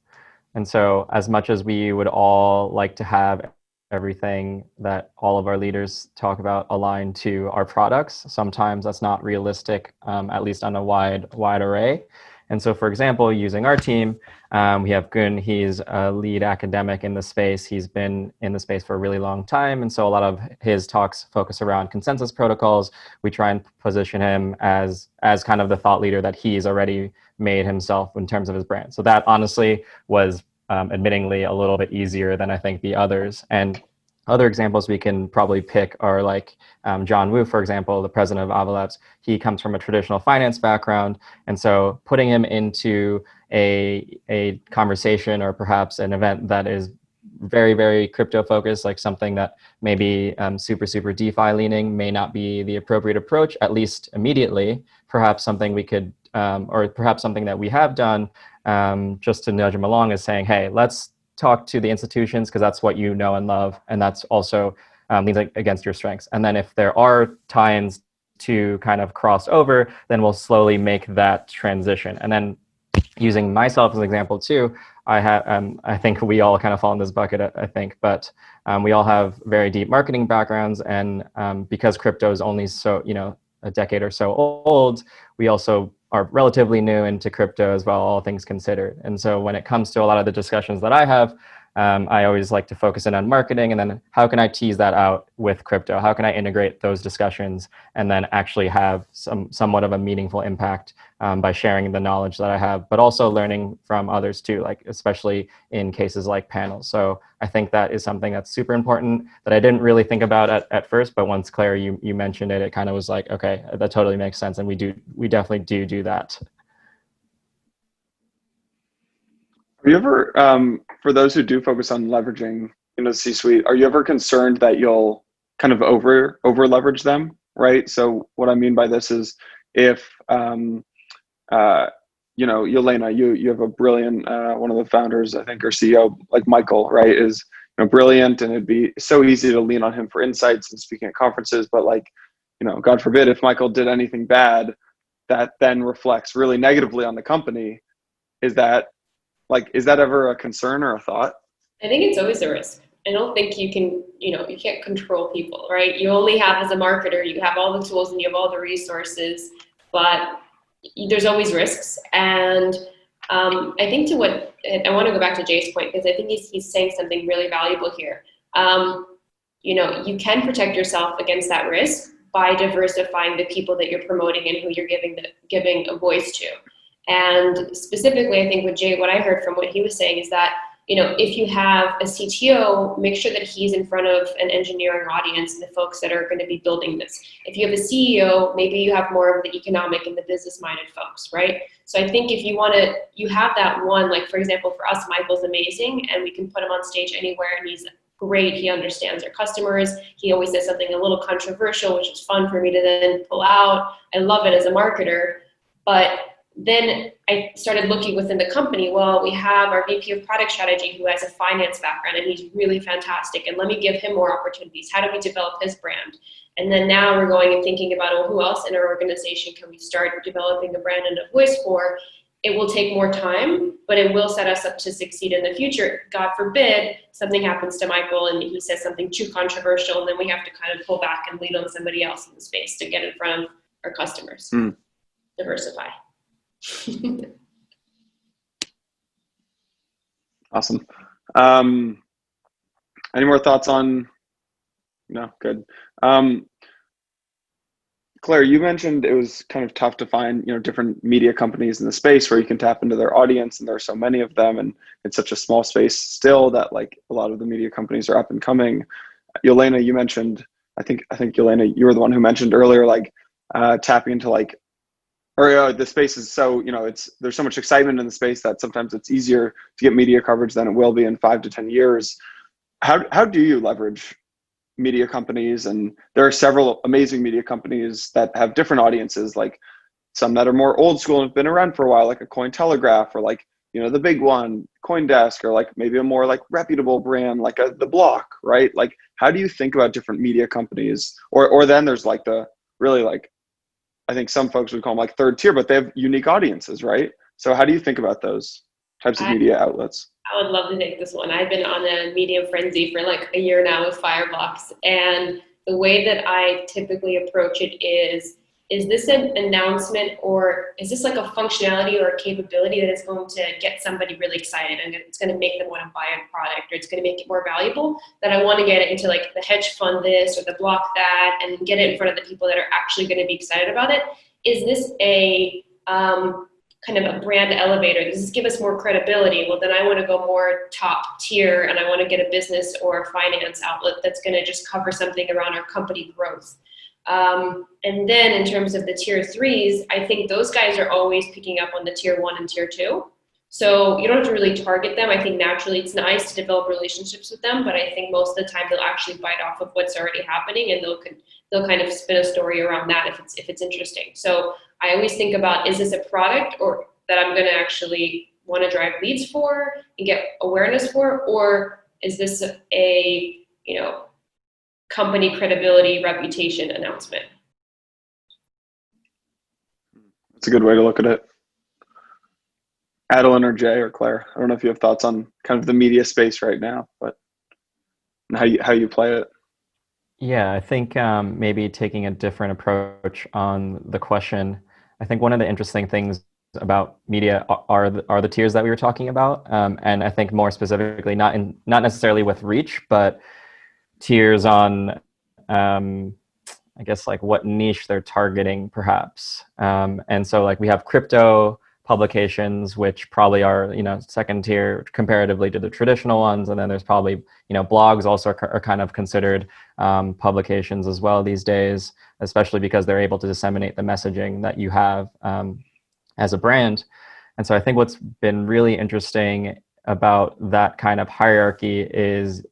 And so as much as we would all like to have everything that all of our leaders talk about aligned to our products, sometimes that's not realistic, at least on a wide array. And so, for example, using our team, we have Gun. He's a lead academic in the space. He's been in the space for a really long time. And so a lot of his talks focus around consensus protocols. We try and position him as kind of the thought leader that he's already made himself in terms of his brand. So that honestly was admittingly a little bit easier than I think the others. And other examples we can probably pick are like John Wu, for example, the president of Avalanche. He comes from a traditional finance background. And so putting him into a conversation or perhaps an event that is very, very crypto focused, like something that maybe super DeFi leaning may not be the appropriate approach, at least immediately. Perhaps something we could, or perhaps something that we have done just to nudge him along is saying, hey, let's talk to the institutions because that's what you know and love. And that's also leans against your strengths. And then if there are tie-ins to kind of cross over, then we'll slowly make that transition. And then using myself as an example too, I think we all kind of fall in this bucket, I think, but we all have very deep marketing backgrounds. And because crypto is only a decade or so old, we also are relatively new into crypto as well, all things considered. And so when it comes to a lot of the discussions that I have, I always like to focus in on marketing, and then how can I tease that out with crypto? How can I integrate those discussions and then actually have somewhat of a meaningful impact by sharing the knowledge that I have, but also learning from others too, like especially in cases like panels. So I think that is something that's super important that I didn't really think about at first, but once Claire, you mentioned it, it kind of was like, okay, that totally makes sense. And we definitely do that. Have you ever, for those who do focus on leveraging, C-suite, are you ever concerned that you'll kind of over leverage them, right? So what I mean by this is if, Yelena, you have a brilliant, one of the founders, I think, or CEO, like Michael, right, is brilliant, and it'd be so easy to lean on him for insights and speaking at conferences. But like, God forbid, if Michael did anything bad, that then reflects really negatively on the company. Is that ever a concern or a thought? I think it's always a risk. I don't think you can, you can't control people, right? You only have, as a marketer, you have all the tools and you have all the resources, but there's always risks. And I think I want to go back to Jay's point, because I think he's saying something really valuable here. You can protect yourself against that risk by diversifying the people that you're promoting and who you're giving a voice to. And specifically, I think with Jay, what I heard from what he was saying is that, if you have a CTO, make sure that he's in front of an engineering audience and the folks that are going to be building this. If you have a CEO, maybe you have more of the economic and the business-minded folks, right? So I think if you have that one, like for example, for us, Michael's amazing, and we can put him on stage anywhere, and he's great. He understands our customers. He always says something a little controversial, which is fun for me to then pull out. I love it as a marketer, but then I started looking within the company. Well, we have our VP of product strategy who has a finance background, and he's really fantastic. And let me give him more opportunities. How do we develop his brand? And then now we're going and thinking about, well, who else in our organization can we start developing a brand and a voice for? It will take more time, but it will set us up to succeed in the future. God forbid something happens to Michael and he says something too controversial, and then we have to kind of pull back and lean on somebody else in the space to get in front of our customers. Diversify. Awesome. Any more thoughts on? No, good. Claire, you mentioned it was kind of tough to find, different media companies in the space where you can tap into their audience, and there are so many of them, and it's such a small space still that like a lot of the media companies are up and coming. Yelena, you mentioned, I think Yelena, you were the one who mentioned earlier, like tapping into the space is so, there's so much excitement in the space that sometimes it's easier to get media coverage than it will be in 5 to 10 years. How do you leverage media companies? And there are several amazing media companies that have different audiences, like some that are more old school and have been around for a while, like a Cointelegraph, or like, the big one, CoinDesk, or like maybe a more like reputable brand, like The Block, right? Like, how do you think about different media companies? Or then there's like the really like, I think some folks would call them like third tier, but they have unique audiences, right? So how do you think about those types of media outlets? I would love to take this one. I've been on a media frenzy for like a year now with Fireblocks. And the way that I typically approach it is this an announcement, or is this like a functionality or a capability that is going to get somebody really excited and it's going to make them want to buy a product, or it's going to make it more valuable, that I want to get it into like the hedge fund this or the block that, and get it in front of the people that are actually going to be excited about it? Is this a kind of a brand elevator? Does this give us more credibility? Well, then I want to go more top tier, and I want to get a business or a finance outlet that's going to just cover something around our company growth. And then in terms of the tier 3s, I think those guys are always picking up on the tier 1 and tier 2. So you don't have to really target them. I think naturally it's nice to develop relationships with them, but I think most of the time they'll actually bite off of what's already happening, and they'll kind of spin a story around that if it's interesting. So I always think about, is this a product or that I'm going to actually want to drive leads for and get awareness for, or is this a company credibility, reputation announcement? That's a good way to look at it. Adelyn or Jay or Claire, I don't know if you have thoughts on kind of the media space right now, but how you play it. Yeah, I think maybe taking a different approach on the question. I think one of the interesting things about media are the tiers that we were talking about, and I think more specifically, not necessarily with reach, but tiers on, I guess, like what niche they're targeting, perhaps. And so, like, we have crypto publications, which probably are, second tier comparatively to the traditional ones, and then there's probably, blogs also are kind of considered publications as well these days, especially because they're able to disseminate the messaging that you have as a brand. And so I think what's been really interesting about that kind of hierarchy is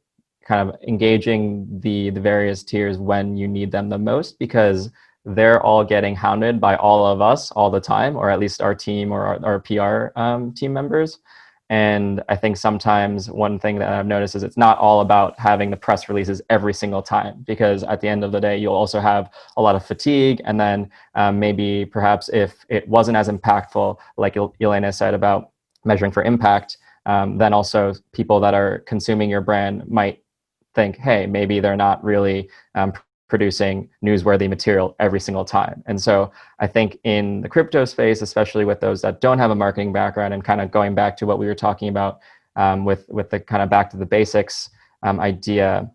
kind of engaging the various tiers when you need them the most, because they're all getting hounded by all of us all the time, or at least our team or our PR team members. And I think sometimes one thing that I've noticed is it's not all about having the press releases every single time, because at the end of the day, you'll also have a lot of fatigue. And then maybe perhaps if it wasn't as impactful, like Yelena said about measuring for impact, then also people that are consuming your brand might think, hey, maybe they're not really producing newsworthy material every single time. And so I think in the crypto space, especially with those that don't have a marketing background, and kind of going back to what we were talking about with the kind of back to the basics idea,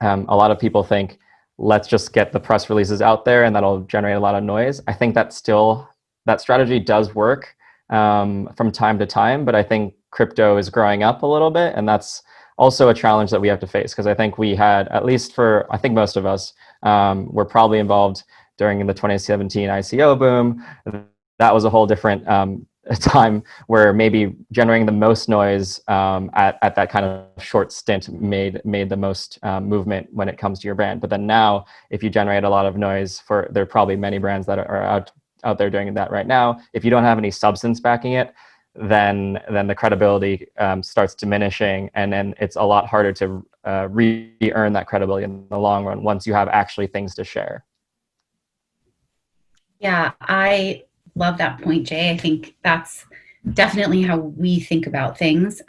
a lot of people think, let's just get the press releases out there and that'll generate a lot of noise. I think that strategy does work from time to time, but I think crypto is growing up a little bit, and that's also a challenge that we have to face, because I think we had, at least for, I think most of us, were probably involved during the 2017 ICO boom. That was a whole different time where maybe generating the most noise at that kind of short stint made the most movement when it comes to your brand. But then now, if you generate a lot of noise, there are probably many brands that are out there doing that right now. If you don't have any substance backing it, then the credibility starts diminishing, and then it's a lot harder to re-earn that credibility in the long run once you have actually things to share. Yeah, I love that point, Jay. I think that's definitely how we think about things.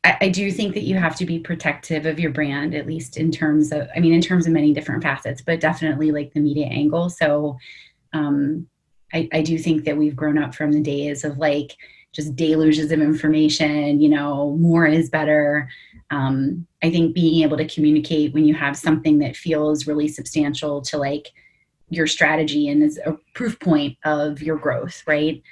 I do think that you have to be protective of your brand, at least in terms of many different facets, but definitely like the media angle. So I do think that we've grown up from the days of like just deluges of information, more is better. I think being able to communicate when you have something that feels really substantial to like your strategy and is a proof point of your growth, right?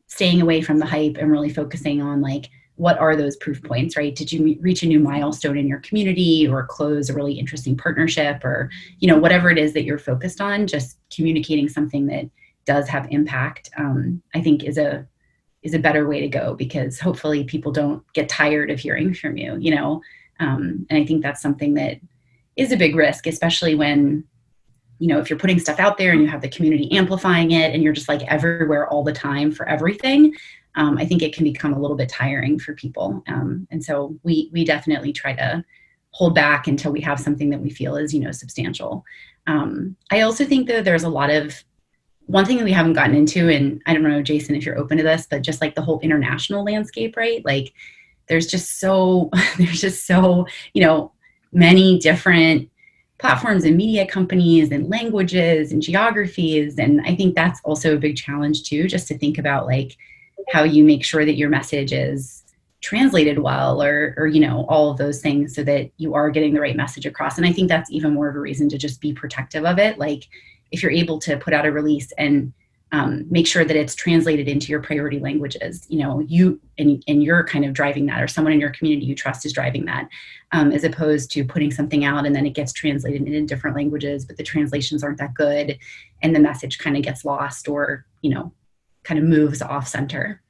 Staying away from the hype and really focusing on like, what are those proof points, right? Did you reach a new milestone in your community or close a really interesting partnership, or, whatever it is that you're focused on, just communicating something that does have impact, I think is a better way to go, because hopefully people don't get tired of hearing from you, and I think that's something that is a big risk, especially when, if you're putting stuff out there and you have the community amplifying it and you're just like everywhere all the time for everything. I think it can become a little bit tiring for people. And so we definitely try to hold back until we have something that we feel is, substantial. I also think that there's one thing that we haven't gotten into, and I don't know, Jason, if you're open to this, but just like the whole international landscape, right? Like there's just so many different platforms and media companies and languages and geographies. And I think that's also a big challenge too, just to think about like how you make sure that your message is translated well, or all of those things, so that you are getting the right message across. And I think that's even more of a reason to just be protective of it. Like if you're able to put out a release and make sure that it's translated into your priority languages, you and you're kind of driving that, or someone in your community you trust is driving that, as opposed to putting something out and then it gets translated into different languages, but the translations aren't that good and the message kind of gets lost, or, kind of moves off center.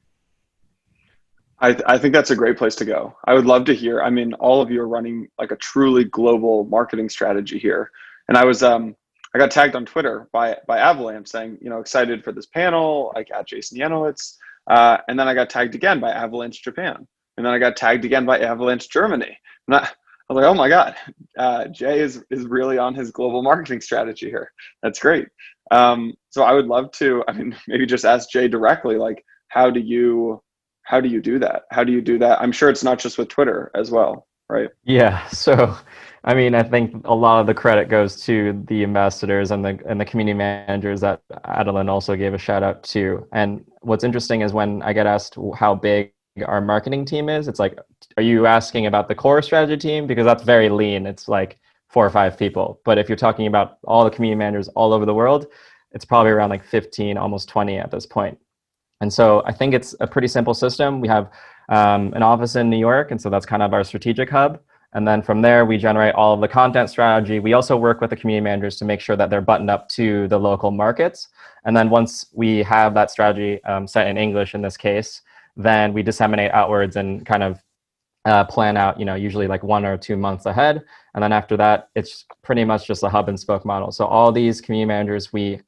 I think that's a great place to go. I would love to hear, all of you are running like a truly global marketing strategy here. And I got tagged on Twitter by Avalanche saying, excited for this panel, like at Jason Yanowitz. And then I got tagged again by Avalanche Japan. And then I got tagged again by Avalanche Germany. And I was like, oh my God, Jay is really on his global marketing strategy here. That's great. So I would love to, maybe just ask Jay directly, like, how do you do that? How do you do that? I'm sure it's not just with Twitter as well, right? Yeah. So I mean, I think a lot of the credit goes to the ambassadors and the community managers that Adelyn also gave a shout out to. And what's interesting is when I get asked how big our marketing team is, it's like, are you asking about the core strategy team? Because that's very lean. It's like 4 or 5 people. But if you're talking about all the community managers all over the world, it's probably around like 15, almost 20 at this point. And so I think it's a pretty simple system. We have an office in New York, and so that's kind of our strategic hub. And then from there, we generate all of the content strategy. We also work with the community managers to make sure that they're buttoned up to the local markets. And then once we have that strategy set in English in this case, then we disseminate outwards and kind of plan out, usually like 1 or 2 months ahead. And then after that, it's pretty much just a hub and spoke model. So all these community managers, we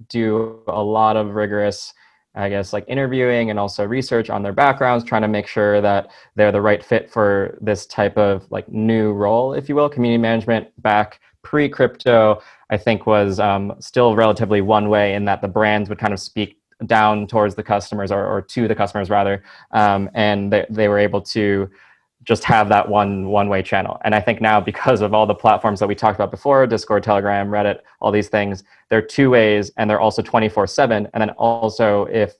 do a lot of rigorous, I guess, like interviewing and also research on their backgrounds, trying to make sure that they're the right fit for this type of like new role, if you will. Community management back pre-crypto, I think was still relatively one way in that the brands would kind of speak down towards the customers or to the customers rather. And they were able to just have that one-way channel. And I think now, because of all the platforms that we talked about before, Discord, Telegram, Reddit, all these things, they're 2 ways and they're also 24/7. And then also if,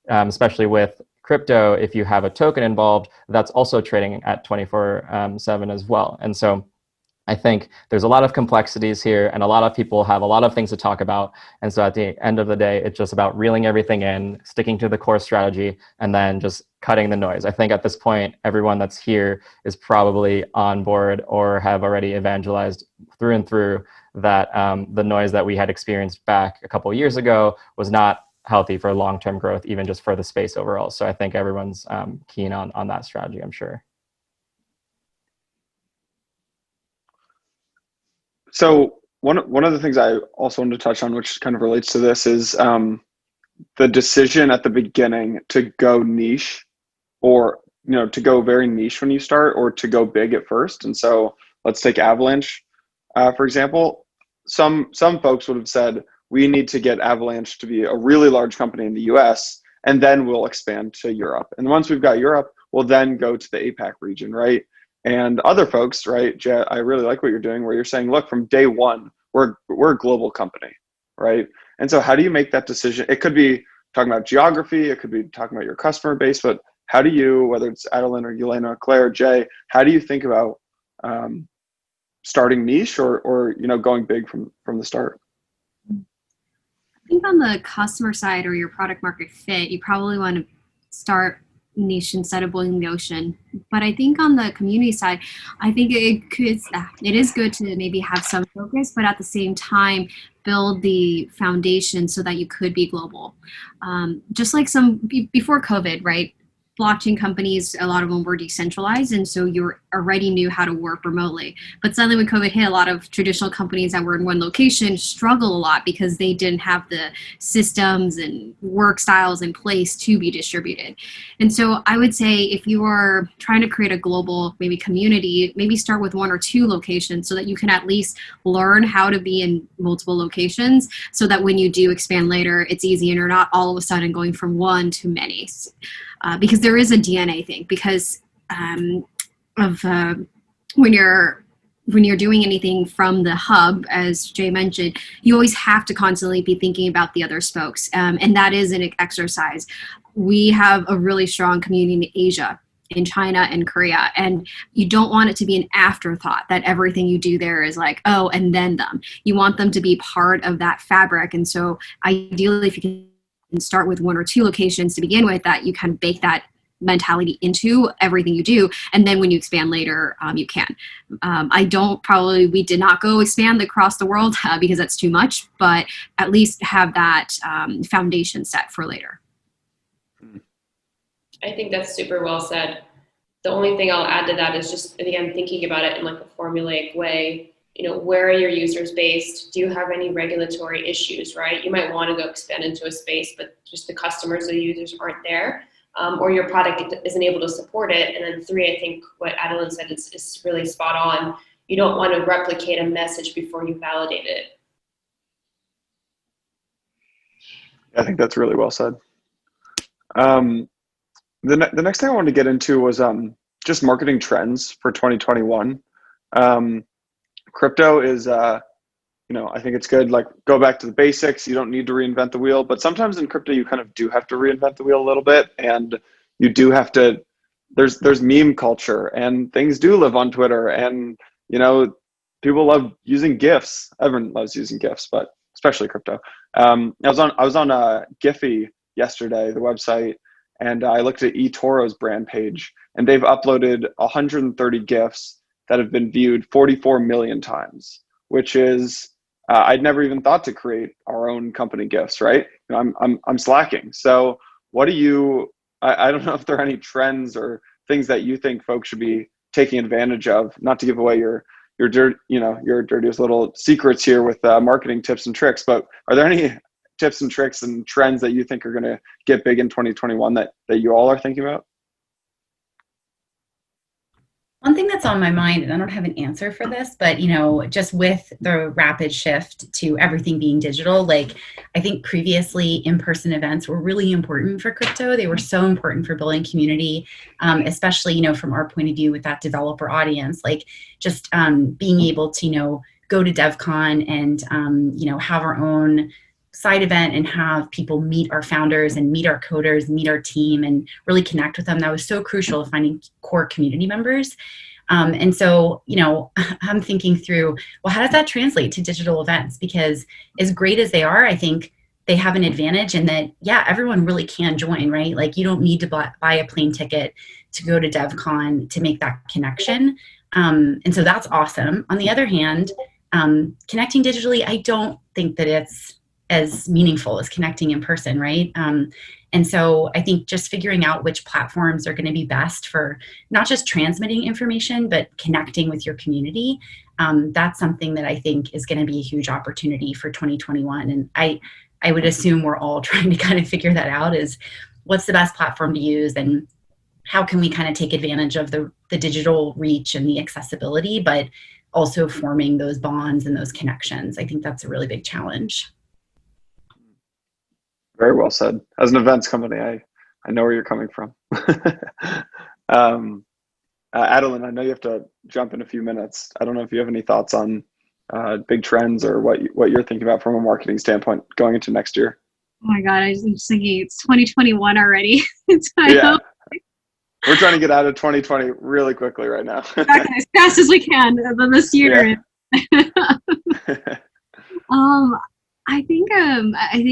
especially with crypto, if you have a token involved, that's also trading at 24/7 as well. And so I think there's a lot of complexities here and a lot of people have a lot of things to talk about. And so at the end of the day, it's just about reeling everything in, sticking to the core strategy, and then just cutting the noise. I think at this point, everyone that's here is probably on board or have already evangelized through and through that the noise that we had experienced back a couple of years ago was not healthy for long-term growth, even just for the space overall. So I think everyone's keen on that strategy, I'm sure. So one of the things I also wanted to touch on, which kind of relates to this, is the decision at the beginning to go niche, or to go very niche when you start, or to go big at first. And so let's take Avalanche, for example. Some folks would have said, we need to get Avalanche to be a really large company in the US, and then we'll expand to Europe. And once we've got Europe, we'll then go to the APAC region, right? And other folks, right, Jet, I really like what you're doing, where you're saying, look, from day one, we're a global company, right? And so how do you make that decision? It could be talking about geography, it could be talking about your customer base, but how do you, whether it's Adelyn or Yelena, Claire, Jay, how do you think about starting niche or going big from the start? I think on the customer side or your product market fit, you probably want to start niche instead of boiling the ocean. But I think on the community side, I think it is good to maybe have some focus, but at the same time build the foundation so that you could be global. Just like before COVID, right? Blockchain companies, a lot of them were decentralized, and so you already knew how to work remotely. But suddenly when COVID hit, a lot of traditional companies that were in one location struggle a lot because they didn't have the systems and work styles in place to be distributed. And so I would say if you are trying to create a global maybe community, maybe start with 1 or 2 locations so that you can at least learn how to be in multiple locations, so that when you do expand later, it's easy and you're not all of a sudden going from one to many. Because there is a DNA thing, because when you're doing anything from the hub, as Jay mentioned, you always have to constantly be thinking about the other spokes, and that is an exercise. We have a really strong community in Asia, in China and Korea, and you don't want it to be an afterthought that everything you do there is like, oh, and then them. You want them to be part of that fabric, and so ideally, if you can start with 1 or 2 locations to begin with, that you can bake that mentality into everything you do, and then when you expand later, you can. We did not go expand across the world because that's too much, but at least have that foundation set for later. I think that's super well said. The only thing I'll add to that is just, again, thinking about it in like a formulaic way. Where are your users based? Do you have any regulatory issues, right? You might want to go expand into a space, but just the customers or the users aren't there, or your product isn't able to support it. And then 3, I think what Adelyn said is really spot on. You don't want to replicate a message before you validate it. I think that's really well said. The next thing I wanted to get into was just marketing trends for 2021. crypto is, I think it's good. Like, go back to the basics. You don't need to reinvent the wheel, but sometimes in crypto, you kind of do have to reinvent the wheel a little bit, and you do have to. There's meme culture, and things do live on Twitter, and people love using GIFs. Everyone loves using GIFs, but especially crypto. I was on Giphy yesterday, the website, and I looked at eToro's brand page, and they've uploaded 130 GIFs that have been viewed 44 million times, which is I'd never even thought to create our own company GIFs, right? I'm slacking. So what do you? I don't know if there are any trends or things that you think folks should be taking advantage of. Not to give away your dirtiest little secrets here with marketing tips and tricks, but are there any tips and tricks and trends that you think are going to get big in 2021 that you all are thinking about? One thing that's on my mind, and I don't have an answer for this, but just with the rapid shift to everything being digital, like I think previously in-person events were really important for crypto. They were so important for building community, especially from our point of view with that developer audience. Like just being able to go to DevCon and have our own side event and have people meet our founders and meet our coders, meet our team, and really connect with them. That was so crucial to finding core community members. And so, I'm thinking through, well, how does that translate to digital events? Because as great as they are, I think they have an advantage in that, yeah, everyone really can join, right? Like you don't need to buy a plane ticket to go to DevCon to make that connection. And so that's awesome. On the other hand, connecting digitally, I don't think that it's as meaningful as connecting in person, right? And so I think just figuring out which platforms are going to be best for not just transmitting information, but connecting with your community. That's something that I think is going to be a huge opportunity for 2021. And I would assume we're all trying to kind of figure that out, is what's the best platform to use and how can we kind of take advantage of the digital reach and the accessibility, but also forming those bonds and those connections. I think that's a really big challenge. Very well said. As an events company, I know where you're coming from. Adelyn, I know you have to jump in a few minutes. I don't know if you have any thoughts on big trends or what you're thinking about from a marketing standpoint going into next year. Oh my God, I'm just thinking it's 2021 already. Yeah. We're trying to get out of 2020 really quickly right now. As fast as we can this year. Yeah. I think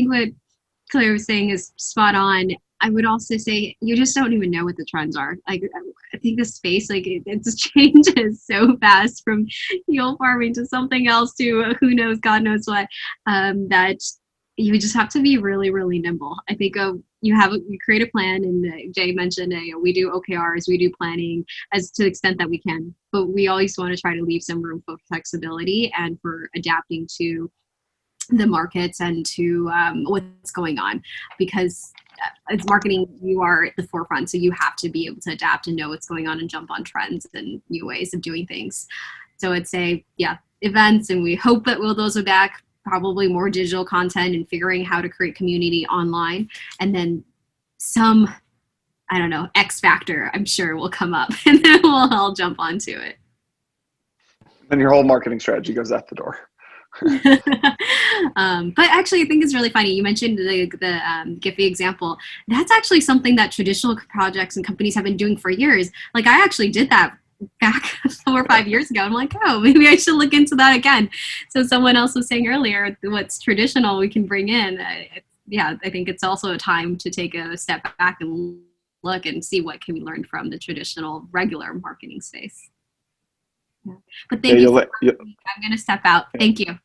what Claire was saying is spot on. I would also say you just don't even know what the trends are. Like I think the space, like it just changes so fast from yield farming to something else to who knows, God knows what. That you just have to be really, really nimble. I think you create a plan, and Jay mentioned we do OKRs, we do planning as to the extent that we can, but we always want to try to leave some room for flexibility and for adapting to the markets and to what's going on, because as marketing, you are at the forefront, so you have to be able to adapt and know what's going on and jump on trends and new ways of doing things. So I'd say, yeah, events, and we hope that those are back, probably more digital content and figuring how to create community online, and then some, I don't know, X factor I'm sure will come up and then we'll all jump onto it. Then your whole marketing strategy goes out the door. But actually I think it's really funny. You mentioned the Giphy example. That's actually something that traditional projects and companies have been doing for years. Like I actually did that back 4 or 5 years ago. I'm like, oh, maybe I should look into that again. So someone else was saying earlier, what's traditional we can bring in. I think it's also a time to take a step back and look and see what can we learn from the traditional regular marketing space. Yeah. But thank you. I'm going to step out. Thank you.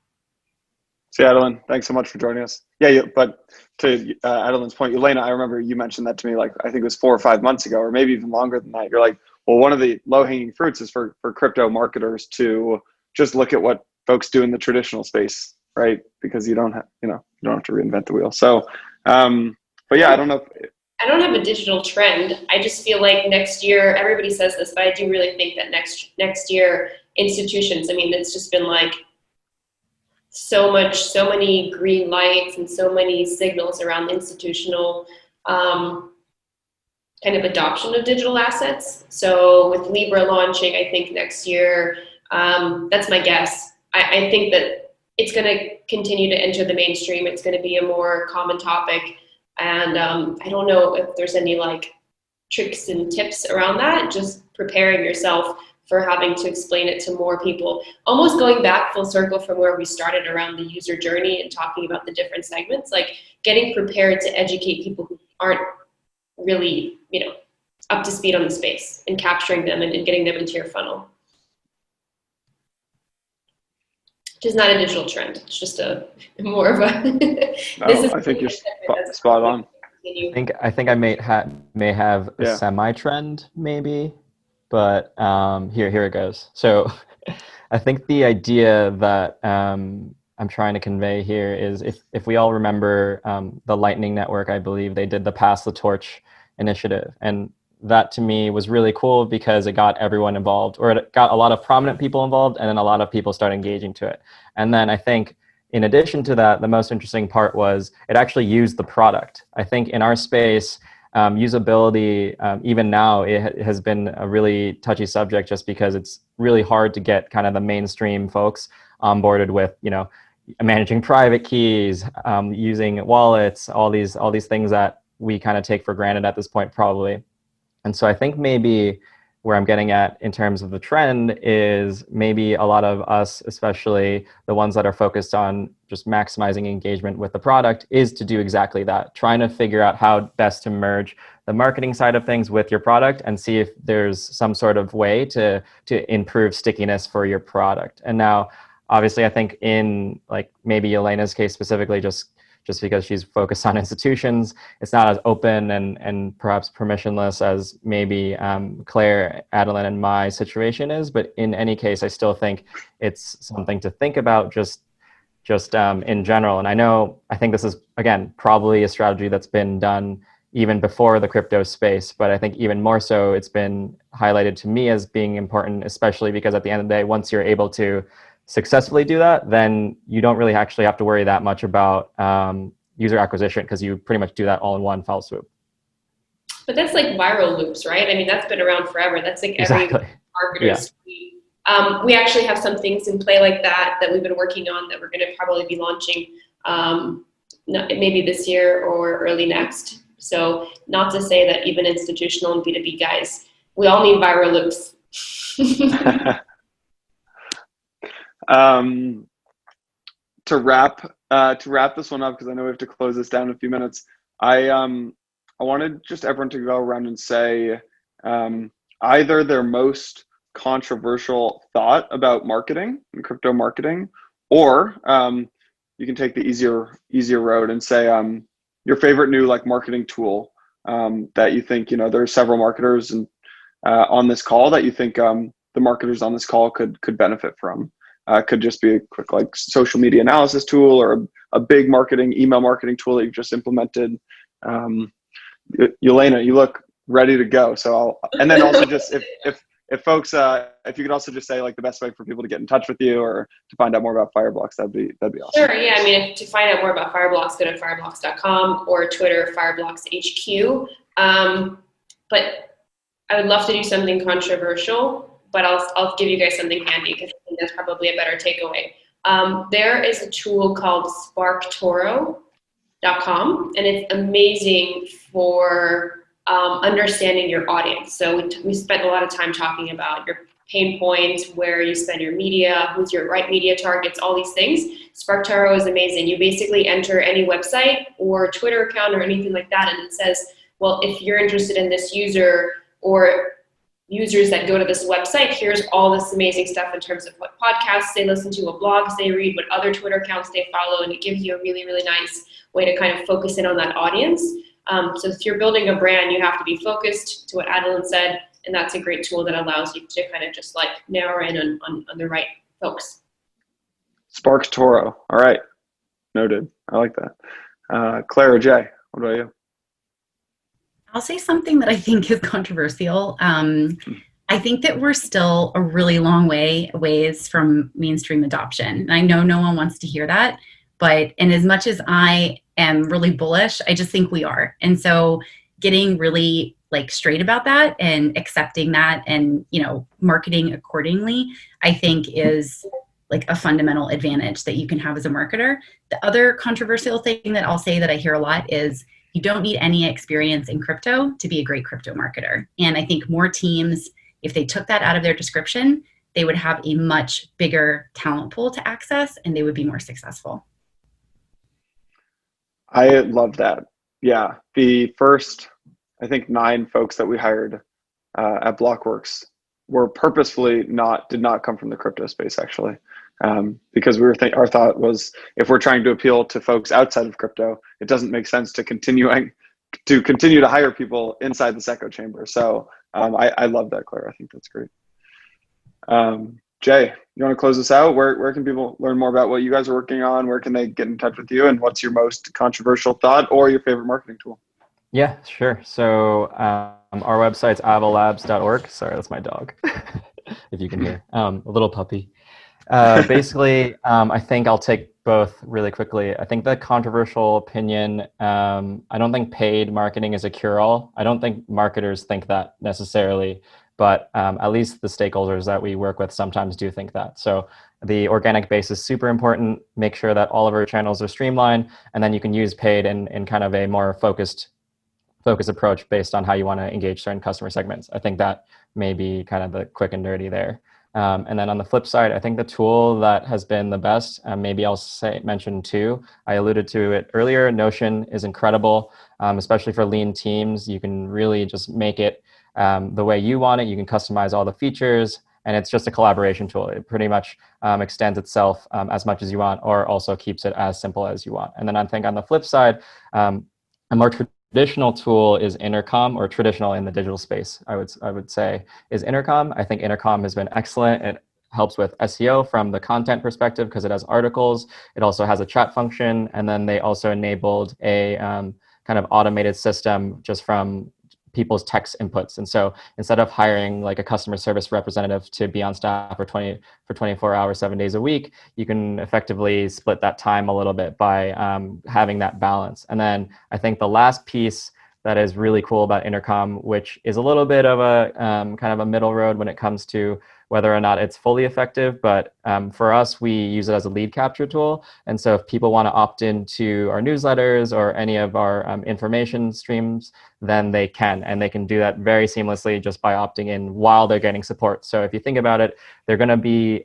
See, Adelyn, thanks so much for joining us. Yeah, but to Adelyn's point, Yelena, I remember you mentioned that to me, like, I think it was 4 or 5 months ago, or maybe even longer than that. You're like, well, one of the low-hanging fruits is for crypto marketers to just look at what folks do in the traditional space, right? Because you don't have to reinvent the wheel. So, but yeah, I don't know. I don't have a digital trend. I just feel like next year, everybody says this, but I do really think that next year, institutions, I mean, it's just been like so many green lights and so many signals around the institutional kind of adoption of digital assets. So with Libra launching, I think next year, That's my guess. I think that it's going to continue to enter the mainstream. It's going to be a more common topic. And I don't know if there's any like tricks and tips around that, just preparing yourself for having to explain it to more people. Almost going back full circle from where we started around the user journey and talking about the different segments, like getting prepared to educate people who aren't really, up to speed on the space and capturing them and getting them into your funnel. Which is not a digital trend. It's just a more of a. I think you're spot on. I think I may have a semi-trend maybe, but here it goes. So I think the idea that I'm trying to convey here is if we all remember the Lightning Network, I believe they did the Pass the Torch initiative, and that to me was really cool because it got everyone involved, or it got a lot of prominent people involved, and then a lot of people started engaging to it. And then I think in addition to that, the most interesting part was it actually used the product. I think in our space, usability, even now, it has been a really touchy subject just because it's really hard to get kind of the mainstream folks onboarded with, managing private keys, using wallets, all these things that we kind of take for granted at this point, probably. And so I think maybe where I'm getting at in terms of the trend is maybe a lot of us, especially the ones that are focused on just maximizing engagement with the product, is to do exactly that, trying to figure out how best to merge the marketing side of things with your product and see if there's some sort of way to improve stickiness for your product. And now, obviously, I think in like maybe Yelena's case specifically, just because she's focused on institutions, it's not as open and perhaps permissionless as maybe Claire, Adelyn, and my situation is. But in any case, I still think it's something to think about just in general. And I think this is, again, probably a strategy that's been done even before the crypto space, but I think even more so, it's been highlighted to me as being important, especially because at the end of the day, once you're able to successfully do that, then you don't really actually have to worry that much about user acquisition because you pretty much do that all in one fell swoop. But that's like viral loops, right? I mean, that's been around forever. That's like every marketer's tweet. We actually have some things in play like that we've been working on that we're going to probably be launching maybe this year or early next. So not to say that even institutional and B2B guys, we all need viral loops. To wrap this one up, because I know we have to close this down in a few minutes, I wanted just everyone to go around and say either their most controversial thought about marketing and crypto marketing, or you can take the easier road and say your favorite new marketing tool that you think, there are several marketers and on this call that you think the marketers on this call could benefit from. Could just be a quick social media analysis tool, or a big email marketing tool that you've just implemented. Yelena, you look ready to go. So and then also just if folks, if you could also just say the best way for people to get in touch with you or to find out more about Fireblocks, that'd be awesome. Sure. Yeah. I mean, to find out more about Fireblocks, go to fireblocks.com or Twitter, FireblocksHQ. But I would love to do something controversial, but I'll give you guys something handy because I think that's probably a better takeaway. There is a tool called SparkToro.com, and it's amazing for understanding your audience. So we spent a lot of time talking about your pain points, where you spend your media, who's your right media targets, all these things. SparkToro is amazing. You basically enter any website or Twitter account or anything like that, and it says, well, if you're interested in this user or users that go to this website, here's all this amazing stuff in terms of what podcasts they listen to, what blogs they read, what other Twitter accounts they follow, and it gives you a really, really nice way to kind of focus in on that audience. So if you're building a brand, you have to be focused, to what Adelyn said, and that's a great tool that allows you to kind of just narrow in on the right folks. SparkToro. All right. Noted. I like that. Claire or Jay, what about you? I'll say something that I think is controversial. I think that we're still a really long ways from mainstream adoption. And I know no one wants to hear that, but in as much as I am really bullish, I just think we are. And so getting really like straight about that and accepting that and, you know, marketing accordingly, I think is like a fundamental advantage that you can have as a marketer. The other controversial thing that I'll say that I hear a lot is you don't need any experience in crypto to be a great crypto marketer. And I think more teams, if they took that out of their description, they would have a much bigger talent pool to access and they would be more successful. I love that. Yeah. The first, I think 9 folks that we hired at Blockworks were purposefully did not come from the crypto space actually. Because our thought was if we're trying to appeal to folks outside of crypto, it doesn't make sense to continue to hire people inside this echo chamber. So I love that, Claire. I think that's great. Jay, you want to close this out? Where can people learn more about what you guys are working on? Where can they get in touch with you? And what's your most controversial thought or your favorite marketing tool? Yeah, sure. So our website's avallabs.org. Sorry, that's my dog, if you can hear. A little puppy. Basically, I think I'll take both really quickly. I think the controversial opinion, I don't think paid marketing is a cure-all. I don't think marketers think that necessarily, but at least the stakeholders that we work with sometimes do think that. So the organic base is super important. Make sure that all of our channels are streamlined, and then you can use paid in kind of a more focused approach based on how you want to engage certain customer segments. I think that may be kind of the quick and dirty there. And then on the flip side, I think the tool that has been the best, maybe I'll mention 2. I alluded to it earlier. Notion is incredible, especially for lean teams. You can really just make it the way you want it. You can customize all the features, and it's just a collaboration tool. It pretty much extends itself as much as you want, or also keeps it as simple as you want. And then I think on the flip side, a more traditional tool is Intercom, or traditional in the digital space, I would say, is Intercom. I think Intercom has been excellent. It helps with SEO from the content perspective because it has articles. It also has a chat function. And then they also enabled a kind of automated system just from people's text inputs. And so instead of hiring like a customer service representative to be on staff for 24 hours, 7 days a week, you can effectively split that time a little bit by having that balance. And then I think the last piece that is really cool about Intercom, which is a little bit of a kind of a middle road when it comes to whether or not it's fully effective. But for us, we use it as a lead capture tool. And so if people want to opt into our newsletters or any of our information streams, then they can. And they can do that very seamlessly just by opting in while they're getting support. So if you think about it, they're going to be,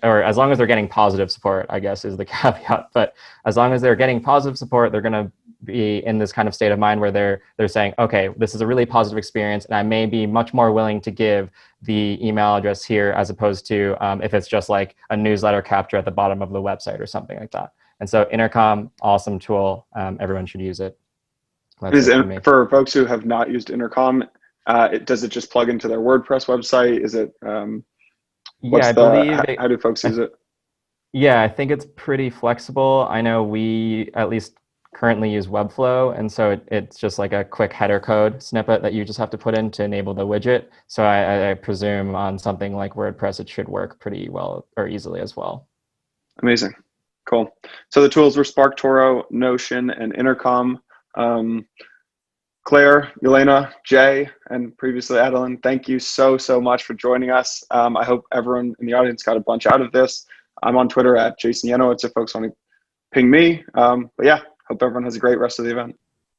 or as long as they're getting positive support, I guess is the caveat. But as long as they're getting positive support, they're going to be in this kind of state of mind where they're saying, okay, this is a really positive experience, and I may be much more willing to give the email address here as opposed to if it's just like a newsletter capture at the bottom of the website or something like that. And so Intercom, awesome tool. Everyone should use it. For folks who have not used Intercom, does it just plug into their WordPress website? Is it? How do folks use it? Yeah, I think it's pretty flexible. I know we at least currently use Webflow, and so it's just like a quick header code snippet that you just have to put in to enable the widget. So I presume on something like WordPress, it should work pretty well or easily as well. Amazing. Cool. So the tools were SparkToro, Notion, and Intercom. Claire, Yelena, Jay, and previously Adelyn, thank you so much for joining us. I hope everyone in the audience got a bunch out of this. I'm on Twitter at Jason Yanowitz if folks want to ping me. But yeah, hope everyone has a great rest of the event.